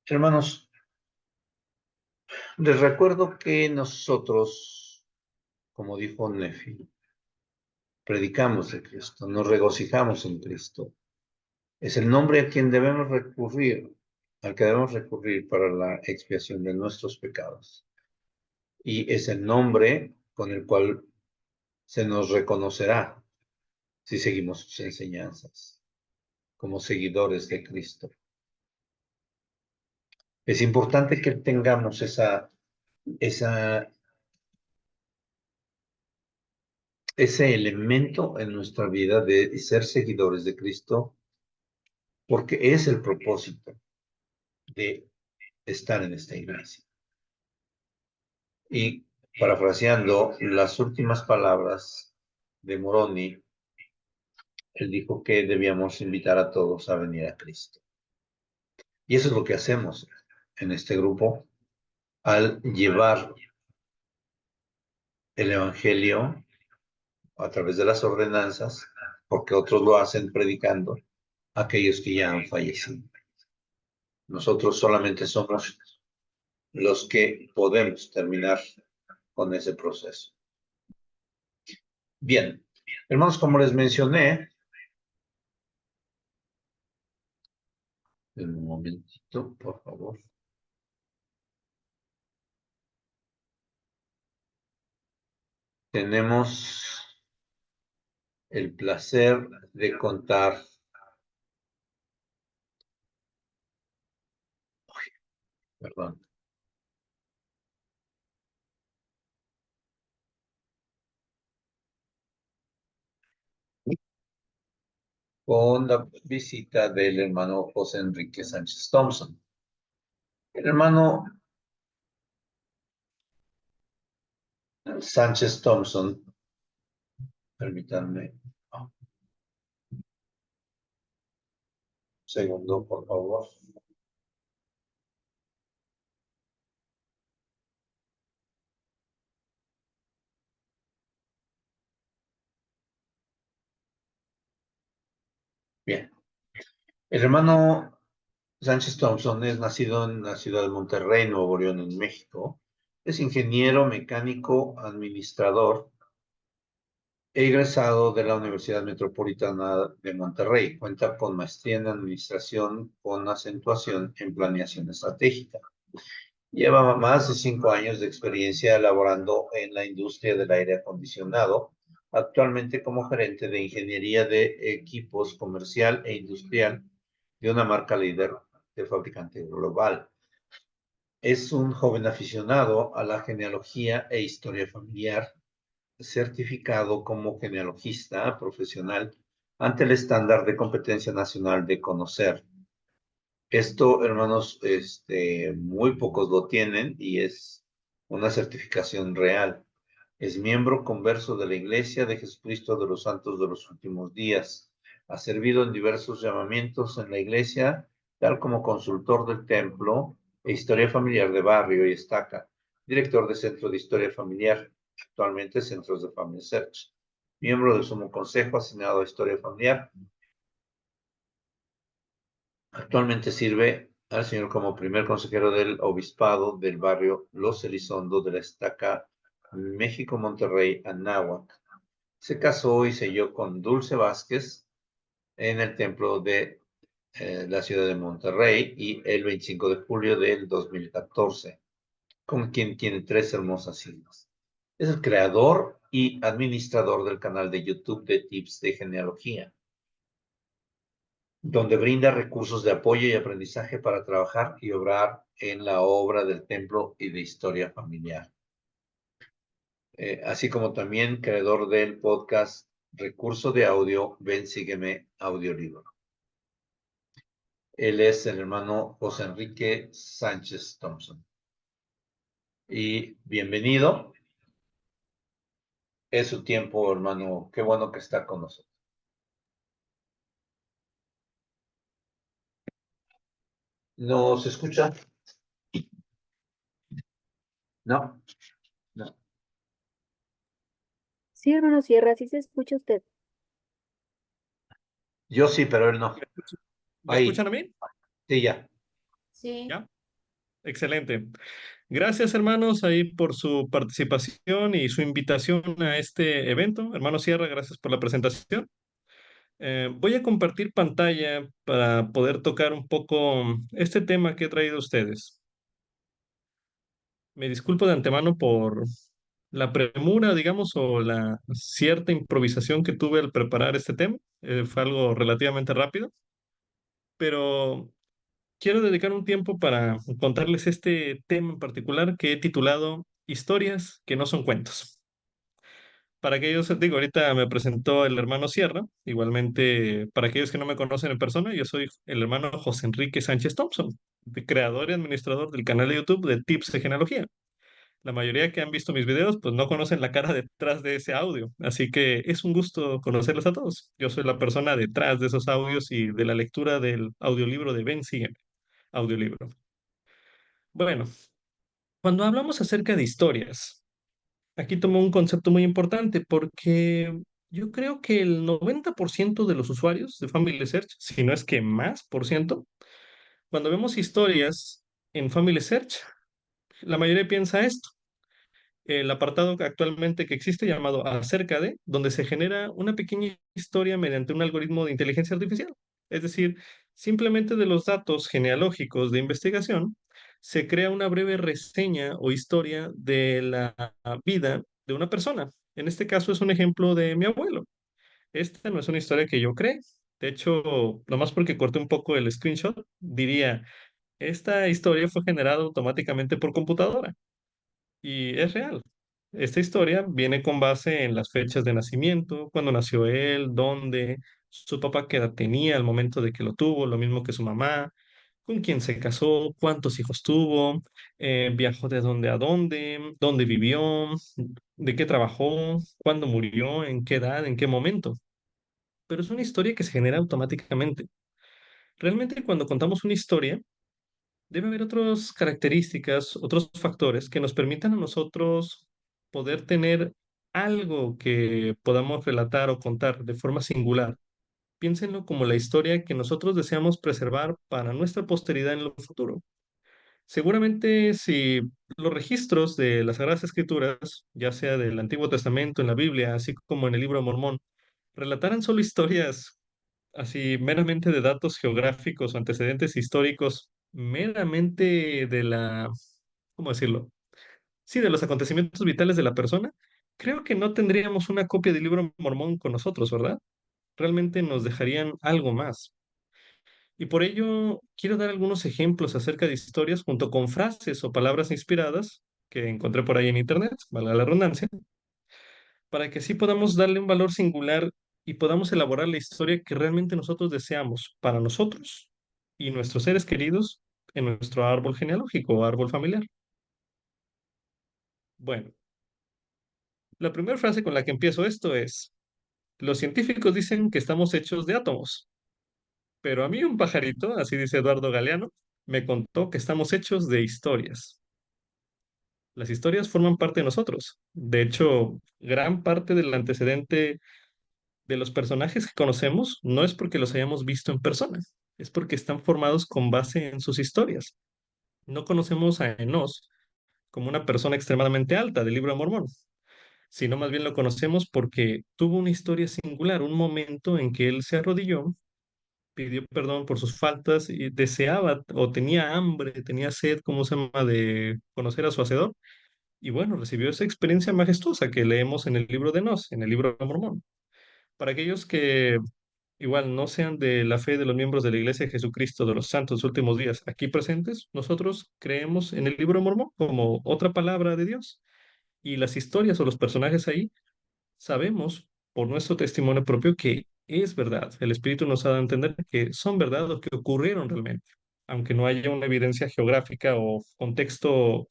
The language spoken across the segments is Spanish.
Hermanos, les recuerdo que nosotros, como dijo Nefi, predicamos de Cristo, nos regocijamos en Cristo. Es el nombre a quien debemos recurrir, al que debemos recurrir para la expiación de nuestros pecados. Y es el nombre con el cual se nos reconocerá si seguimos sus enseñanzas, como seguidores de Cristo. Es importante que tengamos ese elemento en nuestra vida de ser seguidores de Cristo, porque es el propósito de estar en esta iglesia. Y parafraseando las últimas palabras de Moroni, él dijo que debíamos invitar a todos a venir a Cristo. Y eso es lo que hacemos en este grupo al llevar el Evangelio a través de las ordenanzas, porque otros lo hacen predicando a aquellos que ya han fallecido. Nosotros solamente somos los que podemos terminar con ese proceso. Bien, hermanos, como les mencioné, un momentito, por favor. Tenemos el placer de contar perdón, con la visita del hermano José Enrique Sánchez Thompson. El hermano Sánchez Thompson, permítanme un segundo, por favor. Bien, el hermano Sánchez Thompson es nacido en la ciudad de Monterrey, Nuevo León, en México. Es ingeniero mecánico administrador egresado de la Universidad Metropolitana de Monterrey. Cuenta con maestría en administración con acentuación en planeación estratégica. Lleva más de 5 años de experiencia elaborando en la industria del aire acondicionado, actualmente como gerente de ingeniería de equipos comercial e industrial de una marca líder de fabricante global. Es un joven aficionado a la genealogía e historia familiar, certificado como genealogista profesional ante el estándar de competencia nacional de conocer. Esto, hermanos, muy pocos lo tienen y es una certificación real. Es miembro converso de la Iglesia de Jesucristo de los Santos de los Últimos Días. Ha servido en diversos llamamientos en la Iglesia, tal como consultor del templo e historia familiar de barrio y estaca, director de Centro de Historia Familiar, actualmente Centros de Family Search, miembro del Sumo Consejo asignado a Historia Familiar. Actualmente sirve al Señor como primer consejero del obispado del barrio Los Elizondo de la estaca México-Monterrey, Anáhuac. Se casó y selló con Dulce Vázquez en el templo de la ciudad de Monterrey y el 25 de julio del 2014, con quien tiene 3 hermosas hijas. Es el creador y administrador del canal de YouTube de Tips de Genealogía, donde brinda recursos de apoyo y aprendizaje para trabajar y obrar en la obra del templo y de historia familiar. Así como también creador del podcast Recurso de Audio Ven Sígueme Audiolibro. Él es el hermano José Enrique Sánchez Thompson. Y bienvenido. Es su tiempo, hermano. Qué bueno que está con nosotros. ¿Nos escucha? No, no. Sí, hermano Sierra, sí se escucha usted. Yo sí, pero él no. ¿Me Ahí. escuchan a mí? Sí, ya. Sí. ¿Ya? Excelente. Gracias, hermanos, ahí por su participación y su invitación a este evento. Hermano Sierra, gracias por la presentación. Voy a compartir pantalla para poder tocar un poco este tema que he traído a ustedes. Me disculpo de antemano por la premura, digamos, o la cierta improvisación que tuve al preparar este tema. Fue algo relativamente rápido, pero quiero dedicar un tiempo para contarles este tema en particular que he titulado Historias que no son cuentos. Para aquellos, digo, ahorita me presentó el hermano Sierra, igualmente para aquellos que no me conocen en persona, yo soy el hermano José Enrique Sánchez Thompson, creador y administrador del canal de YouTube de Tips de Genealogía. La mayoría que han visto mis videos, pues no conocen la cara detrás de ese audio, así que es un gusto conocerlos a todos. Yo soy la persona detrás de esos audios y de la lectura del audiolibro de Ben Sigue, audiolibro. Bueno, cuando hablamos acerca de historias, aquí tomo un concepto muy importante porque yo creo que el 90% de los usuarios de Family Search, si no es que más por ciento, cuando vemos historias en Family Search, la mayoría piensa esto. El apartado actualmente que existe llamado Acerca de, donde se genera una pequeña historia mediante un algoritmo de inteligencia artificial. Es decir, simplemente de los datos genealógicos de investigación, se crea una breve reseña o historia de la vida de una persona. En este caso es un ejemplo de mi abuelo. Esta no es una historia que yo creé. De hecho, nomás porque corté un poco el screenshot, diría, esta historia fue generada automáticamente por computadora. Y es real. Esta historia viene con base en las fechas de nacimiento, cuándo nació él, dónde, su papá qué edad tenía al momento de que lo tuvo, lo mismo que su mamá, con quién se casó, cuántos hijos tuvo, viajó de dónde a dónde, dónde vivió, de qué trabajó, cuándo murió, en qué edad, en qué momento. Pero es una historia que se genera automáticamente. Realmente cuando contamos una historia, debe haber otras características, otros factores que nos permitan a nosotros poder tener algo que podamos relatar o contar de forma singular. Piénsenlo como la historia que nosotros deseamos preservar para nuestra posteridad en lo futuro. Seguramente si los registros de las Sagradas Escrituras, ya sea del Antiguo Testamento, en la Biblia, así como en el Libro de Mormón, relataran solo historias así meramente de datos geográficos o antecedentes históricos, meramente de la, ¿cómo decirlo? Sí, de los acontecimientos vitales de la persona, creo que no tendríamos una copia del libro mormón con nosotros, ¿verdad? Realmente nos dejarían algo más. Y por ello quiero dar algunos ejemplos acerca de historias junto con frases o palabras inspiradas que encontré por ahí en internet, valga la redundancia, para que así podamos darle un valor singular y podamos elaborar la historia que realmente nosotros deseamos para nosotros y nuestros seres queridos en nuestro árbol genealógico o árbol familiar. Bueno, la primera frase con la que empiezo esto es, los científicos dicen que estamos hechos de átomos, pero a mí un pajarito, así dice Eduardo Galeano, me contó que estamos hechos de historias. Las historias forman parte de nosotros. De hecho, gran parte del antecedente de los personajes que conocemos no es porque los hayamos visto en persona, es porque están formados con base en sus historias. No conocemos a Enos como una persona extremadamente alta del Libro de Mormón, sino más bien lo conocemos porque tuvo una historia singular, un momento en que él se arrodilló, pidió perdón por sus faltas y deseaba o tenía hambre, tenía sed, como se llama, de conocer a su Hacedor. Y bueno, recibió esa experiencia majestuosa que leemos en el libro de Enos, en el Libro de Mormón. Para aquellos que igual no sean de la fe de los miembros de la Iglesia de Jesucristo de los Santos Últimos Días aquí presentes, nosotros creemos en el libro de Mormón como otra palabra de Dios. Y las historias o los personajes ahí sabemos por nuestro testimonio propio que es verdad. El Espíritu nos ha dado a entender que son verdad o que ocurrieron realmente, aunque no haya una evidencia geográfica o contexto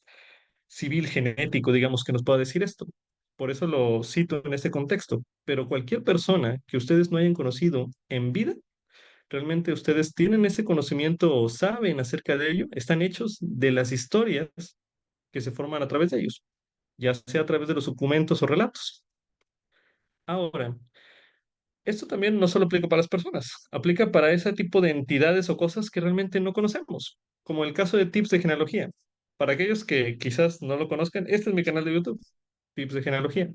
civil genético, digamos, que nos pueda decir esto. Por eso lo cito en este contexto. Pero cualquier persona que ustedes no hayan conocido en vida, realmente ustedes tienen ese conocimiento o saben acerca de ello, están hechos de las historias que se forman a través de ellos, ya sea a través de los documentos o relatos. Ahora, esto también no solo aplica para las personas, aplica para ese tipo de entidades o cosas que realmente no conocemos, como el caso de tips de genealogía. para aquellos que quizás no lo conozcan, este es mi canal de YouTube, Tips de Genealogía.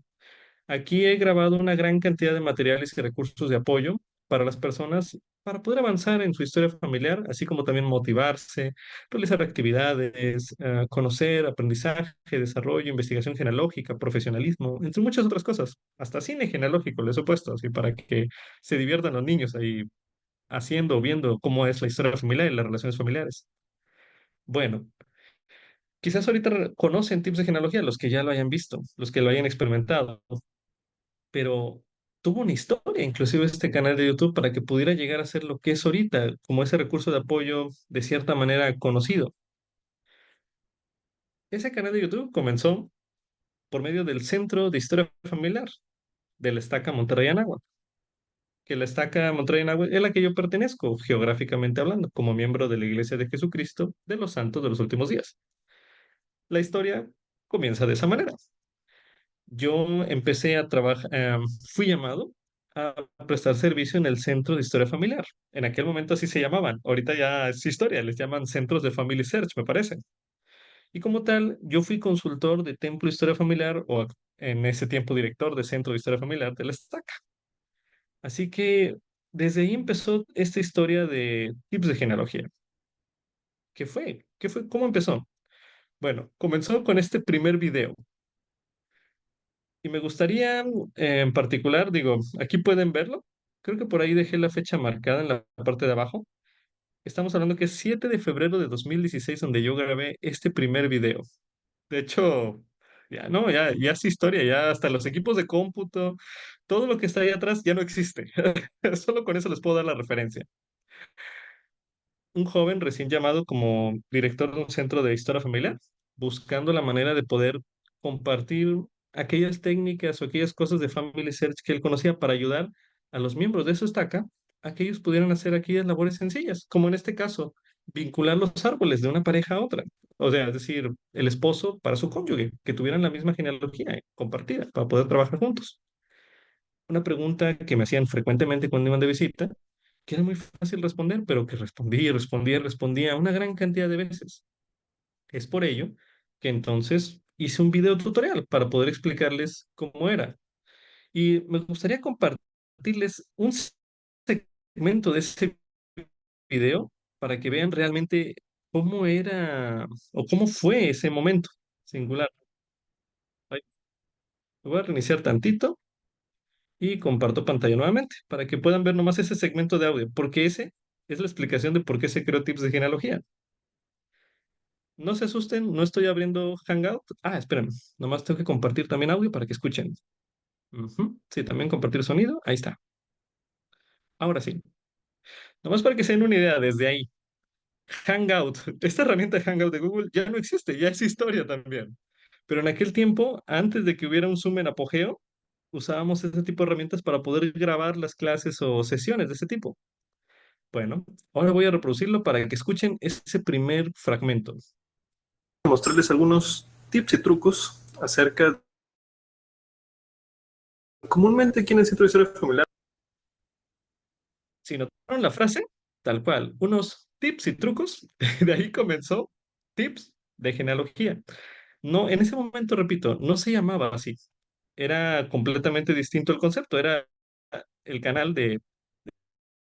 Aquí he grabado una gran cantidad de materiales y recursos de apoyo para las personas para poder avanzar en su historia familiar, así como también motivarse, realizar actividades, conocer, aprendizaje, desarrollo, investigación genealógica, profesionalismo, entre muchas otras cosas. Hasta cine genealógico les he puesto, así para que se diviertan los niños ahí haciendo o viendo cómo es la historia familiar y las relaciones familiares. Bueno, quizás ahorita conocen tips de genealogía los que ya lo hayan visto, los que lo hayan experimentado, pero tuvo una historia, inclusive este canal de YouTube, para que pudiera llegar a ser lo que es ahorita, como ese recurso de apoyo de cierta manera conocido. Ese canal de YouTube comenzó por medio del Centro de Historia Familiar de la Estaca Monterrey Anáhuac, que la Estaca Monterrey Anáhuac es la que yo pertenezco, geográficamente hablando, como miembro de la Iglesia de Jesucristo de los Santos de los Últimos Días. La historia comienza de esa manera. Yo empecé a trabajar, fui llamado a prestar servicio en el Centro de Historia Familiar. En aquel momento así se llamaban. Ahorita ya es historia, les llaman Centros de Family Search, me parece. Y como tal, yo fui consultor de Templo de Historia Familiar o en ese tiempo director de Centro de Historia Familiar de la Estaca. Así que desde ahí empezó esta historia de tips de genealogía. ¿Qué fue? ¿Qué fue? ¿Cómo empezó? Bueno, comenzó con este primer video. Y me gustaría, en particular, digo, aquí pueden verlo. Creo que por ahí dejé la fecha marcada en la parte de abajo. Estamos hablando que es 7 de febrero de 2016 donde yo grabé este primer video. De hecho, ya no, ya es historia, ya hasta los equipos de cómputo, todo lo que está ahí atrás ya no existe. Solo con eso les puedo dar la referencia. Un joven recién llamado como director de un centro de historia familiar, buscando la manera de poder compartir aquellas técnicas o aquellas cosas de Family Search que él conocía para ayudar a los miembros de su estaca a que ellos pudieran hacer aquellas labores sencillas, como en este caso, vincular los árboles de una pareja a otra. O sea, es decir, el esposo para su cónyuge, que tuvieran la misma genealogía compartida para poder trabajar juntos. Una pregunta que me hacían frecuentemente cuando iban de visita, que era muy fácil responder, pero que respondía una gran cantidad de veces. Es por ello que entonces hice un video tutorial para poder explicarles cómo era. Y me gustaría compartirles un segmento de ese video para que vean realmente cómo era o cómo fue ese momento singular. Ahí, voy a reiniciar tantito y comparto pantalla nuevamente para que puedan ver nomás ese segmento de audio, porque ese es la explicación de por qué se creó tips de genealogía. No se asusten, no estoy abriendo Hangout. Ah, esperen, nomás tengo que compartir también audio para que escuchen. Ujú, sí, también compartir sonido. Ahí está. Ahora sí. Nomás para que se den una idea desde ahí. Hangout, esta herramienta de Hangout de Google ya no existe, ya es historia también. Pero en aquel tiempo, antes de que hubiera un Zoom en apogeo, usábamos este tipo de herramientas para poder grabar las clases o sesiones de ese tipo. Bueno, ahora voy a reproducirlo para que escuchen ese primer fragmento. Mostrarles algunos tips y trucos acerca. Comúnmente aquí en el centro de historia familiar, si notaron la frase, tal cual, unos tips y trucos, de ahí comenzó tips de genealogía. No, en ese momento, repito, no se llamaba así. Era completamente distinto el concepto. Era el canal de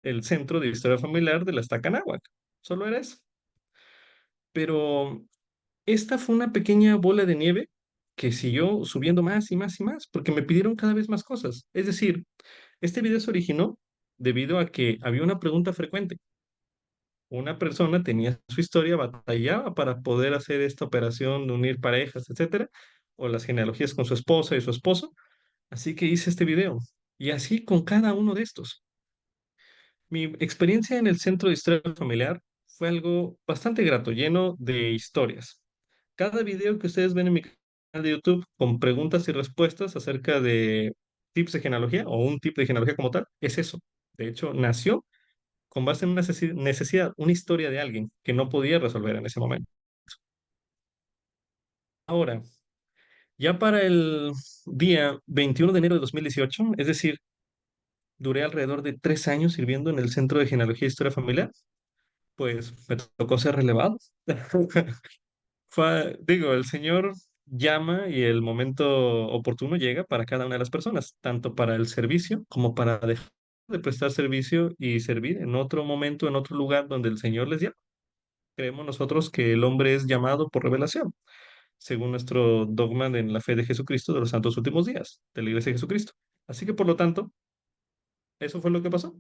el Centro de Historia Familiar de la Estaca Anáhuac. Solo era eso. Pero esta fue una pequeña bola de nieve que siguió subiendo más y más y más, porque me pidieron cada vez más cosas. Es decir, este video se originó debido a que había una pregunta frecuente. Una persona tenía su historia, batallaba para poder hacer esta operación de unir parejas, etcétera, o las genealogías con su esposa y su esposo. Así que hice este video. Y así con cada uno de estos. Mi experiencia en el Centro de Historia Familiar fue algo bastante grato, lleno de historias. Cada video que ustedes ven en mi canal de YouTube con preguntas y respuestas acerca de tips de genealogía o un tip de genealogía como tal, es eso. De hecho, nació con base en una necesidad, una historia de alguien que no podía resolver en ese momento. Ahora, ya para el día 21 de enero de 2018, es decir, duré alrededor de 3 años sirviendo en el Centro de Genealogía e Historia Familiar, pues me tocó ser relevado. Digo, el Señor llama y el momento oportuno llega para cada una de las personas, tanto para el servicio como para dejar de prestar servicio y servir en otro momento, en otro lugar donde el Señor les llama. Creemos nosotros que el hombre es llamado por revelación, según nuestro dogma en la fe de Jesucristo de los santos últimos días, de la Iglesia de Jesucristo. Así que, por lo tanto, eso fue lo que pasó.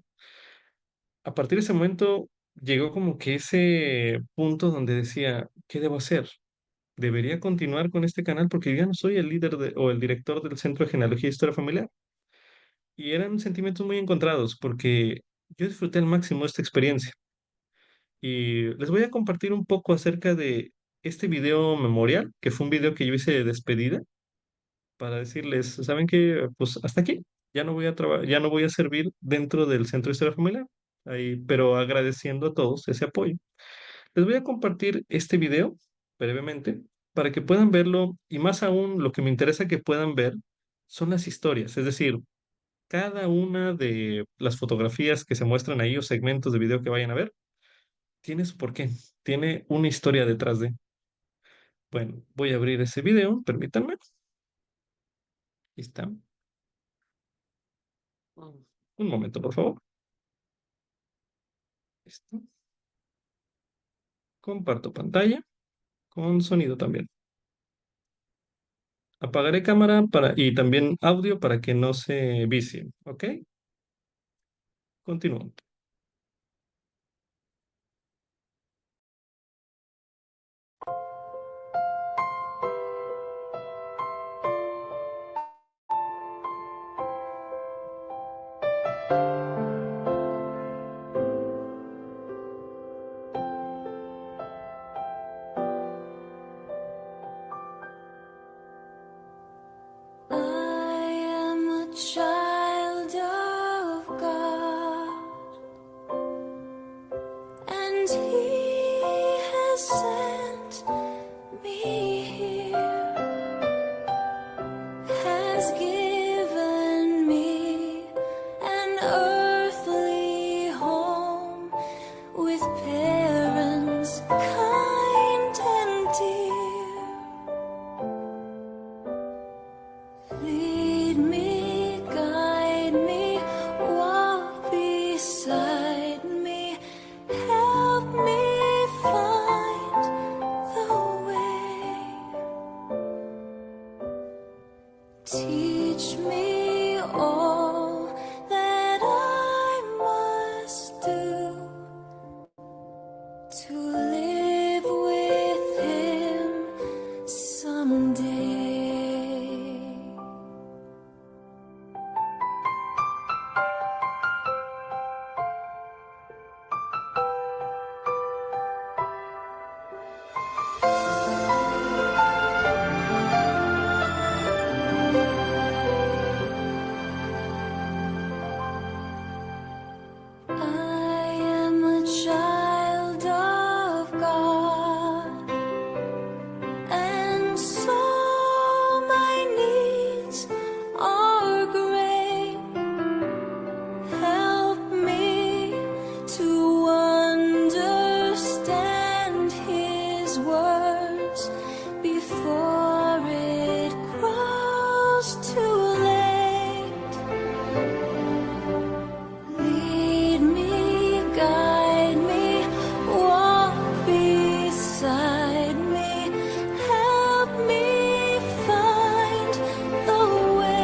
A partir de ese momento llegó como que ese punto donde decía, ¿qué debo hacer? ¿Debería continuar con este canal? Porque yo ya no soy el líder o el director del Centro de Genealogía e Historia Familiar. Y eran sentimientos muy encontrados porque yo disfruté al máximo esta experiencia. Y les voy a compartir un poco acerca de este video memorial, que fue un video que yo hice de despedida para decirles, ¿saben qué? Pues hasta aquí. Ya no voy a ya no voy a servir dentro del Centro de Historia Familiar. Ahí, pero agradeciendo a todos ese apoyo. Les voy a compartir este video brevemente para que puedan verlo y más aún lo que me interesa que puedan ver son las historias, es decir, cada una de las fotografías que se muestran ahí o segmentos de video que vayan a ver tiene su porqué, tiene una historia detrás de. Bueno, voy a abrir ese video, permítanme. Ahí está. Un momento, por favor. Listo. Comparto pantalla con sonido también. Apagaré cámara y también audio para que no se vicie, ¿ok? Continúo. I am a child of God, and He has sent me here, has given me an earthly home with parents kind and dear. Lead me, guide me, walk beside me, help me find the way. Teach me all that I must do to live with Him someday. I am a child of God, and so my needs are great. Help me to understand His words before it grows too late. Lead me, guide me, walk beside me, help me find the way.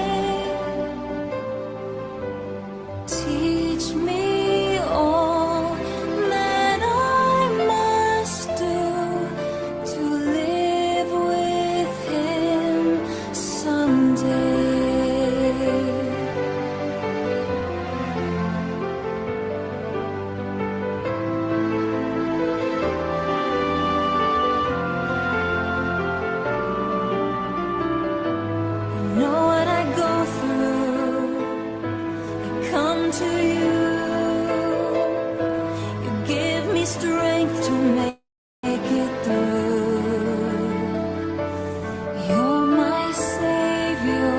Teach me all that I must do to live with Him someday. You know what I go through, I come to you. You give me strength to make it through. You're my Savior,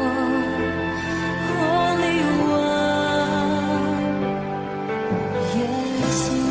Holy One. Yes, you.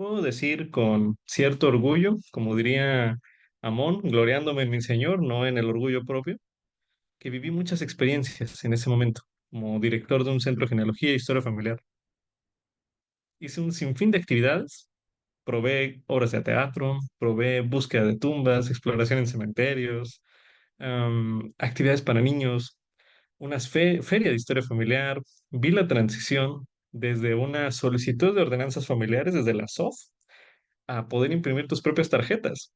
Puedo decir con cierto orgullo, como diría Amón, gloriándome en mi Señor, no en el orgullo propio, que viví muchas experiencias en ese momento, como director de un centro de genealogía e historia familiar. Hice un sinfín de actividades, probé obras de teatro, probé búsqueda de tumbas, exploración en cementerios, actividades para niños, unas feria de historia familiar, vi la transición desde una solicitud de ordenanzas familiares, desde la SOF, a poder imprimir tus propias tarjetas.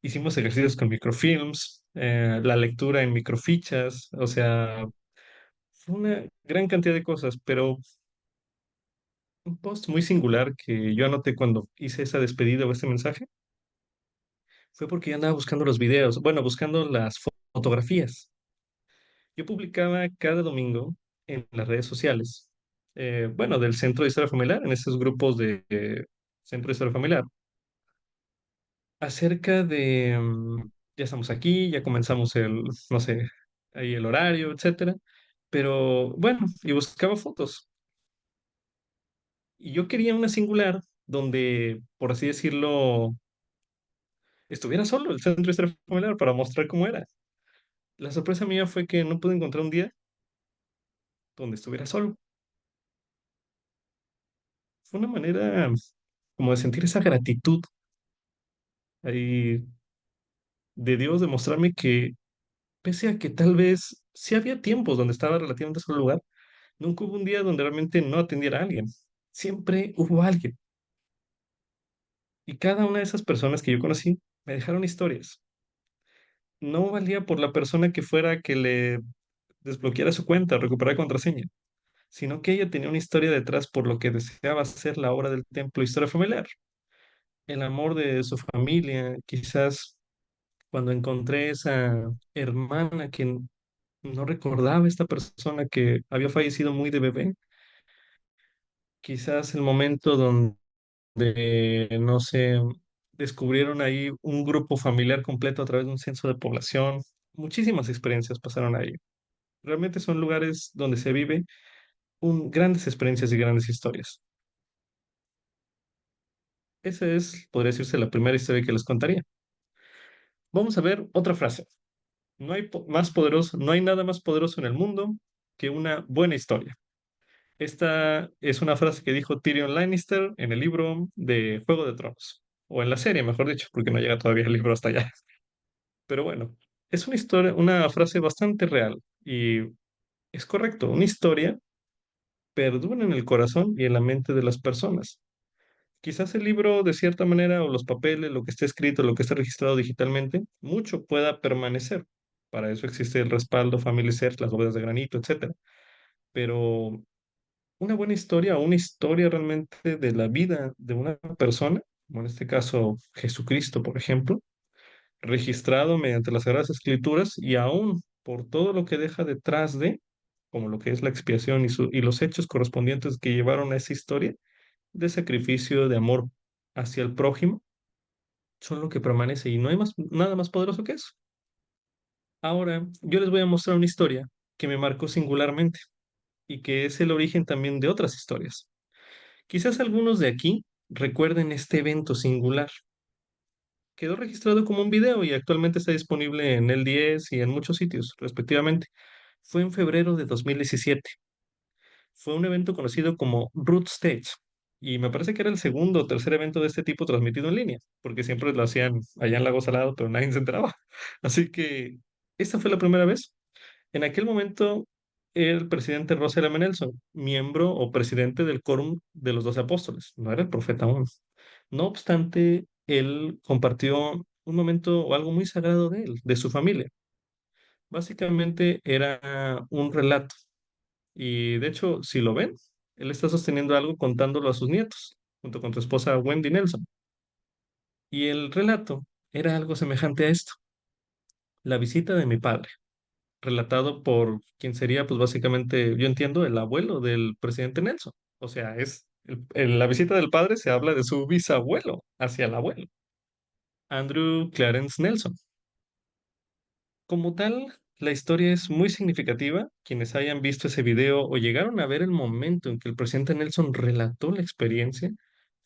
Hicimos ejercicios con microfilms, la lectura en microfichas, o sea, fue una gran cantidad de cosas, pero un post muy singular que yo anoté cuando hice esa despedida o este mensaje fue porque yo andaba buscando los videos, bueno, buscando las fotografías. Yo publicaba cada domingo en las redes sociales, bueno, del Centro de Historia Familiar, en esos grupos de Centro de Historia Familiar, acerca de, ya estamos aquí, ya comenzamos el, no sé, ahí el horario, etcétera. Pero bueno, y buscaba fotos. Y yo quería una singular donde, por así decirlo, estuviera solo el centro de historia familiar para mostrar cómo era. La sorpresa mía fue que no pude encontrar un día donde estuviera solo. Fue una manera como de sentir esa gratitud ahí de Dios, de mostrarme que pese a que tal vez sí había tiempos donde estaba relativamente solo lugar, nunca hubo un día donde realmente no atendiera a alguien. Siempre hubo alguien. Y cada una de esas personas que yo conocí me dejaron historias. No valía por la persona que fuera que le desbloqueara su cuenta, recuperara contraseña, sino que ella tenía una historia detrás por lo que deseaba hacer la obra del templo historia familiar. El amor de su familia, quizás cuando encontré esa hermana que no recordaba a esta persona que había fallecido muy de bebé, quizás el momento donde, no sé, descubrieron ahí un grupo familiar completo a través de un censo de población. Muchísimas experiencias pasaron ahí. Realmente son lugares donde se vive grandes experiencias y grandes historias. Esa es, podría decirse, la primera historia que les contaría. Vamos a ver otra frase. No hay más poderoso, no hay nada más poderoso en el mundo que una buena historia. Esta es una frase que dijo Tyrion Lannister en el libro de Juego de Tronos, o en la serie, mejor dicho, porque no llega todavía el libro hasta allá. Pero bueno, es una historia, una frase bastante real y es correcto. Una historia perdura en el corazón y en la mente de las personas. Quizás el libro, de cierta manera, o los papeles, lo que esté escrito, lo que esté registrado digitalmente, mucho pueda permanecer. Para eso existe el respaldo, Family Search, las bóvedas de granito, etcétera. Pero una buena historia o una historia realmente de la vida de una persona, como en este caso Jesucristo, por ejemplo, registrado mediante las Sagradas Escrituras y aún por todo lo que deja detrás de, como lo que es la expiación y los hechos correspondientes que llevaron a esa historia de sacrificio, de amor hacia el prójimo, son lo que permanece y no hay nada más poderoso que eso. Ahora, yo les voy a mostrar una historia que me marcó singularmente y que es el origen también de otras historias. Quizás algunos de aquí recuerden este evento singular. Quedó registrado como un video y actualmente está disponible en el 10 y en muchos sitios, respectivamente. Fue en febrero de 2017. Fue un evento conocido como Root Stage y me parece que era el segundo o tercer evento de este tipo transmitido en línea, porque siempre lo hacían allá en Lago Salado, pero nadie se enteraba. Así que esta fue la primera vez. En aquel momento, el presidente Russell M. Nelson, miembro o presidente del Quórum de los Doce Apóstoles, no era el profeta aún. No obstante, él compartió un momento o algo muy sagrado de él, de su familia. Básicamente era un relato. Y de hecho, si lo ven, él está sosteniendo algo contándolo a sus nietos, junto con su esposa Wendy Nelson. Y el relato era algo semejante a esto, la visita de mi padre, relatado por quien sería, pues básicamente, yo entiendo, el abuelo del presidente Nelson. O sea, es en la visita del padre se habla de su bisabuelo hacia el abuelo, Andrew Clarence Nelson. Como tal, la historia es muy significativa. Quienes hayan visto ese video o llegaron a ver el momento en que el presidente Nelson relató la experiencia,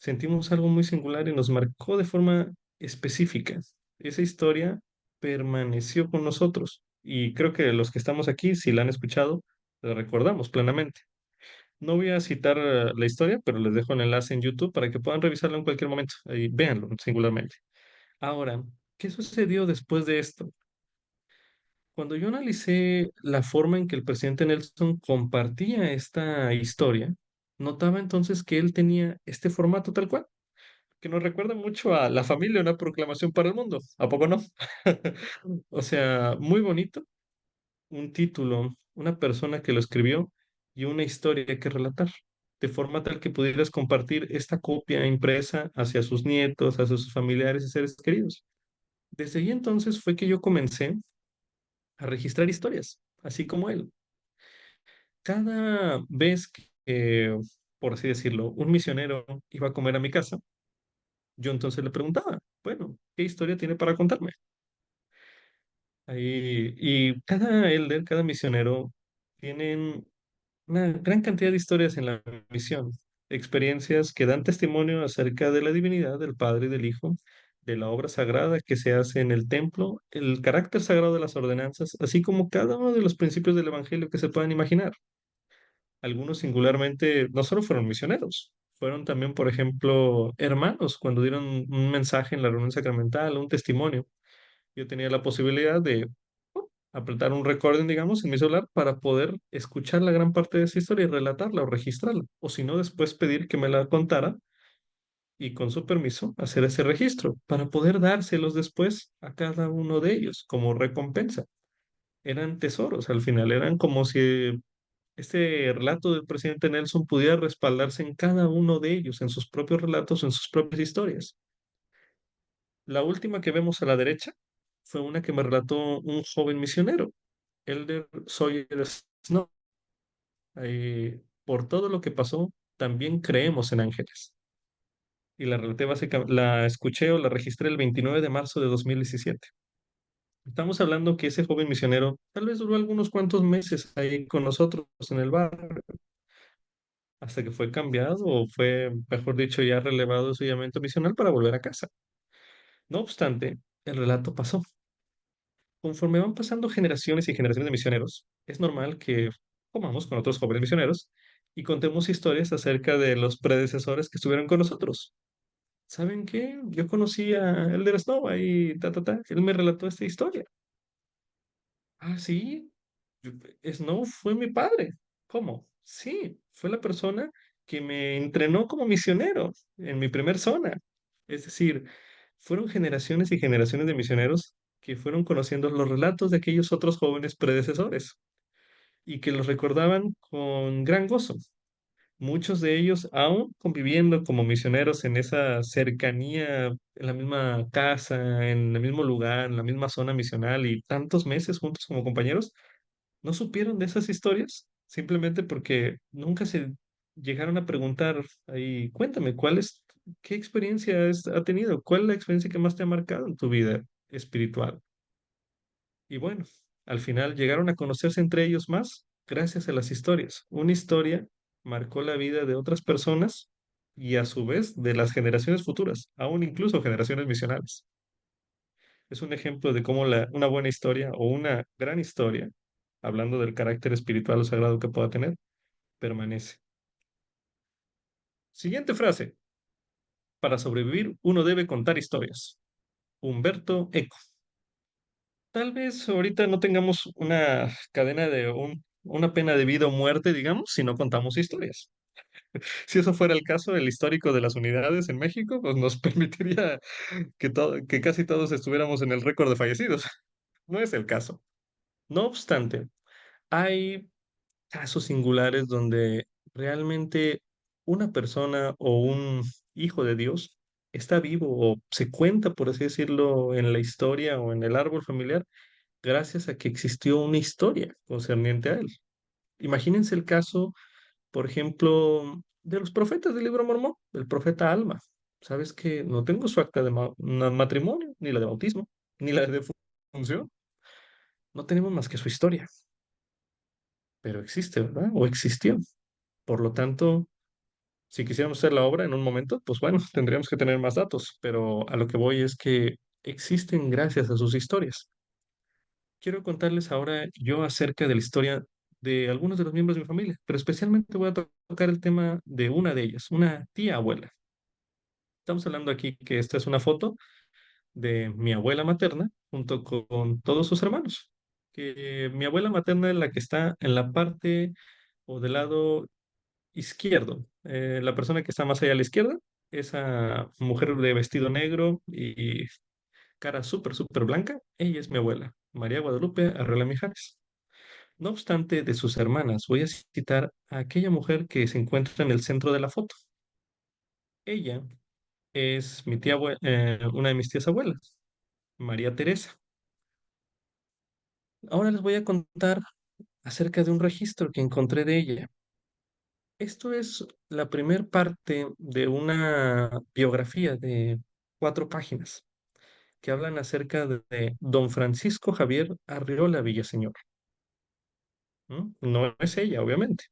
sentimos algo muy singular y nos marcó de forma específica. Esa historia permaneció con nosotros y creo que los que estamos aquí, si la han escuchado, la recordamos plenamente. No voy a citar la historia, pero les dejo el enlace en YouTube para que puedan revisarlo en cualquier momento. Ahí véanlo singularmente. Ahora, ¿qué sucedió después de esto? Cuando yo analicé la forma en que el presidente Nelson compartía esta historia, notaba entonces que él tenía este formato tal cual, que nos recuerda mucho a La familia, una proclamación para el mundo. ¿A poco no? O sea, muy bonito, un título, una persona que lo escribió y una historia que relatar, de forma tal que pudieras compartir esta copia impresa hacia sus nietos, hacia sus familiares y seres queridos. Desde ahí entonces fue que yo comencé a registrar historias, así como él. Cada vez que, por así decirlo, un misionero iba a comer a mi casa, yo entonces le preguntaba, bueno, ¿qué historia tiene para contarme? Ahí, y cada elder, cada misionero, tienen una gran cantidad de historias en la misión, experiencias que dan testimonio acerca de la divinidad del Padre y del Hijo, de la obra sagrada que se hace en el templo, el carácter sagrado de las ordenanzas, así como cada uno de los principios del Evangelio que se puedan imaginar. Algunos singularmente no solo fueron misioneros, fueron también, por ejemplo, hermanos cuando dieron un mensaje en la reunión sacramental, un testimonio. Yo tenía la posibilidad de apretar un recording, digamos, en mi celular para poder escuchar la gran parte de esa historia y relatarla o registrarla. O si no, después pedir que me la contara y con su permiso hacer ese registro para poder dárselos después a cada uno de ellos como recompensa. Eran tesoros al final, eran como si este relato del presidente Nelson pudiera respaldarse en cada uno de ellos, en sus propios relatos, en sus propias historias. La última que vemos a la derecha fue una que me relató un joven misionero, Elder Sawyer Snow. Por todo lo que pasó, también creemos en ángeles. Y la relaté la escuché o la registré el 29 de marzo de 2017. Estamos hablando que ese joven misionero tal vez duró algunos cuantos meses ahí con nosotros en el bar, hasta que fue cambiado o fue, mejor dicho, ya relevado de su llamamiento misional para volver a casa. No obstante, el relato pasó. Conforme van pasando generaciones y generaciones de misioneros, es normal que comamos con otros jóvenes misioneros y contemos historias acerca de los predecesores que estuvieron con nosotros. ¿Saben qué? Yo conocí a Elder Snow ahí, ta, ta, ta. Él me relató esta historia. Ah, sí, yo- Snow fue mi padre. ¿Cómo? Sí, fue la persona que me entrenó como misionero en mi primer zona. Es decir, fueron generaciones y generaciones de misioneros que fueron conociendo los relatos de aquellos otros jóvenes predecesores y que los recordaban con gran gozo. Muchos de ellos aún conviviendo como misioneros en esa cercanía, en la misma casa, en el mismo lugar, en la misma zona misional y tantos meses juntos como compañeros, no supieron de esas historias simplemente porque nunca se llegaron a preguntar ahí, cuéntame, qué experiencia ha tenido? ¿Cuál es la experiencia que más te ha marcado en tu vida espiritual? Y bueno, al final llegaron a conocerse entre ellos más gracias a las historias. Una historia marcó la vida de otras personas y a su vez de las generaciones futuras, aún incluso generaciones misionales. Es un ejemplo de cómo una buena historia o una gran historia, hablando del carácter espiritual o sagrado que pueda tener, permanece. Siguiente frase. Para sobrevivir, uno debe contar historias. Humberto Eco. Tal vez ahorita no tengamos una cadena una pena de vida o muerte, digamos, si no contamos historias. Si eso fuera el caso, el histórico de las unidades en México, pues nos permitiría que casi todos estuviéramos en el récord de fallecidos. No es el caso. No obstante, hay casos singulares donde realmente una persona o un hijo de Dios está vivo o se cuenta, por así decirlo, en la historia o en el árbol familiar gracias a que existió una historia concerniente a él. Imagínense el caso, por ejemplo, de los profetas del libro Mormón, del profeta Alma. Sabes que no tengo su acta de matrimonio, ni la de bautismo, ni la de función. No tenemos más que su historia, pero existe, ¿verdad? O existió. Por lo tanto, Si quisiéramos hacer la obra en un momento, pues bueno, tendríamos que tener más datos, pero a lo que voy es que existen gracias a sus historias. Quiero contarles ahora yo acerca de la historia de algunos de los miembros de mi familia, pero especialmente voy a tocar el tema de una de ellas, una tía abuela. Estamos hablando aquí que esta es una foto de mi abuela materna junto con todos sus hermanos. Que mi abuela materna es la que está en la parte o del lado izquierdo. La persona que está más allá a la izquierda, esa mujer de vestido negro y cara súper, súper blanca, ella es mi abuela, María Guadalupe Arreola Mijares. No obstante, de sus hermanas, voy a citar a aquella mujer que se encuentra en el centro de la foto. Ella es mi una de mis tías abuelas, María Teresa. Ahora les voy a contar acerca de un registro que encontré de ella. Esto es la primer parte de una biografía de 4 páginas que hablan acerca de don Francisco Javier Arriola Villaseñor. ¿M? No es ella, obviamente.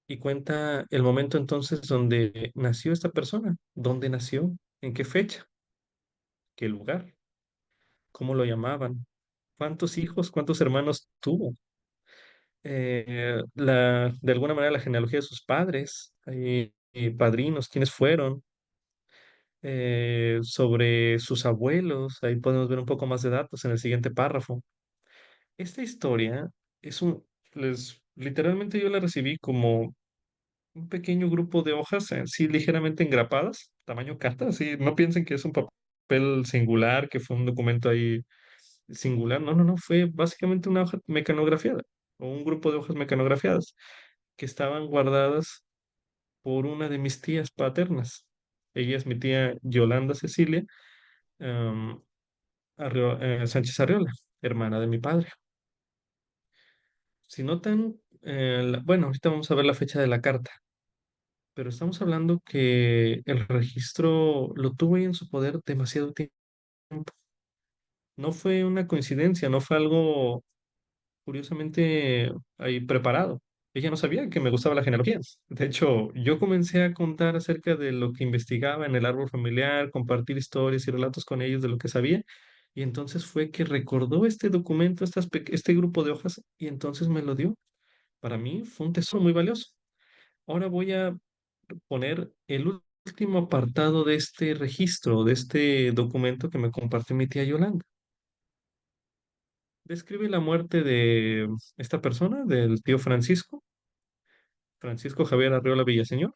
Y cuenta el momento entonces donde nació esta persona, dónde nació, en qué fecha, qué lugar, cómo lo llamaban, cuántos hijos, cuántos hermanos tuvo, de alguna manera la genealogía de sus padres, y padrinos, quiénes fueron, sobre sus abuelos, ahí podemos ver un poco más de datos en el siguiente párrafo. Esta historia es literalmente yo la recibí como un pequeño grupo de hojas, sí, ligeramente engrapadas, tamaño carta, así, no piensen que es un papel singular, que fue un documento ahí singular, no, no, no, fue básicamente una hoja mecanografiada, o un grupo de hojas mecanografiadas, que estaban guardadas por una de mis tías paternas. Ella es mi tía Yolanda Cecilia em, Sánchez Arriola, hermana de mi padre. Si notan, bueno, ahorita vamos a ver la fecha de la carta, pero estamos hablando que el registro lo tuvo ahí en su poder demasiado tiempo. No fue una coincidencia, no fue algo curiosamente ahí preparado. Ella no sabía que me gustaba la genealogía. De hecho, yo comencé a contar acerca de lo que investigaba en el árbol familiar, compartir historias y relatos con ellos de lo que sabía. Y entonces fue que recordó este documento, este grupo de hojas, y entonces me lo dio. Para mí fue un tesoro muy valioso. Ahora voy a poner el último apartado de este registro, de este documento que me compartió mi tía Yolanda. Describe la muerte de esta persona, del tío Francisco, Francisco Javier Arriola Villaseñor.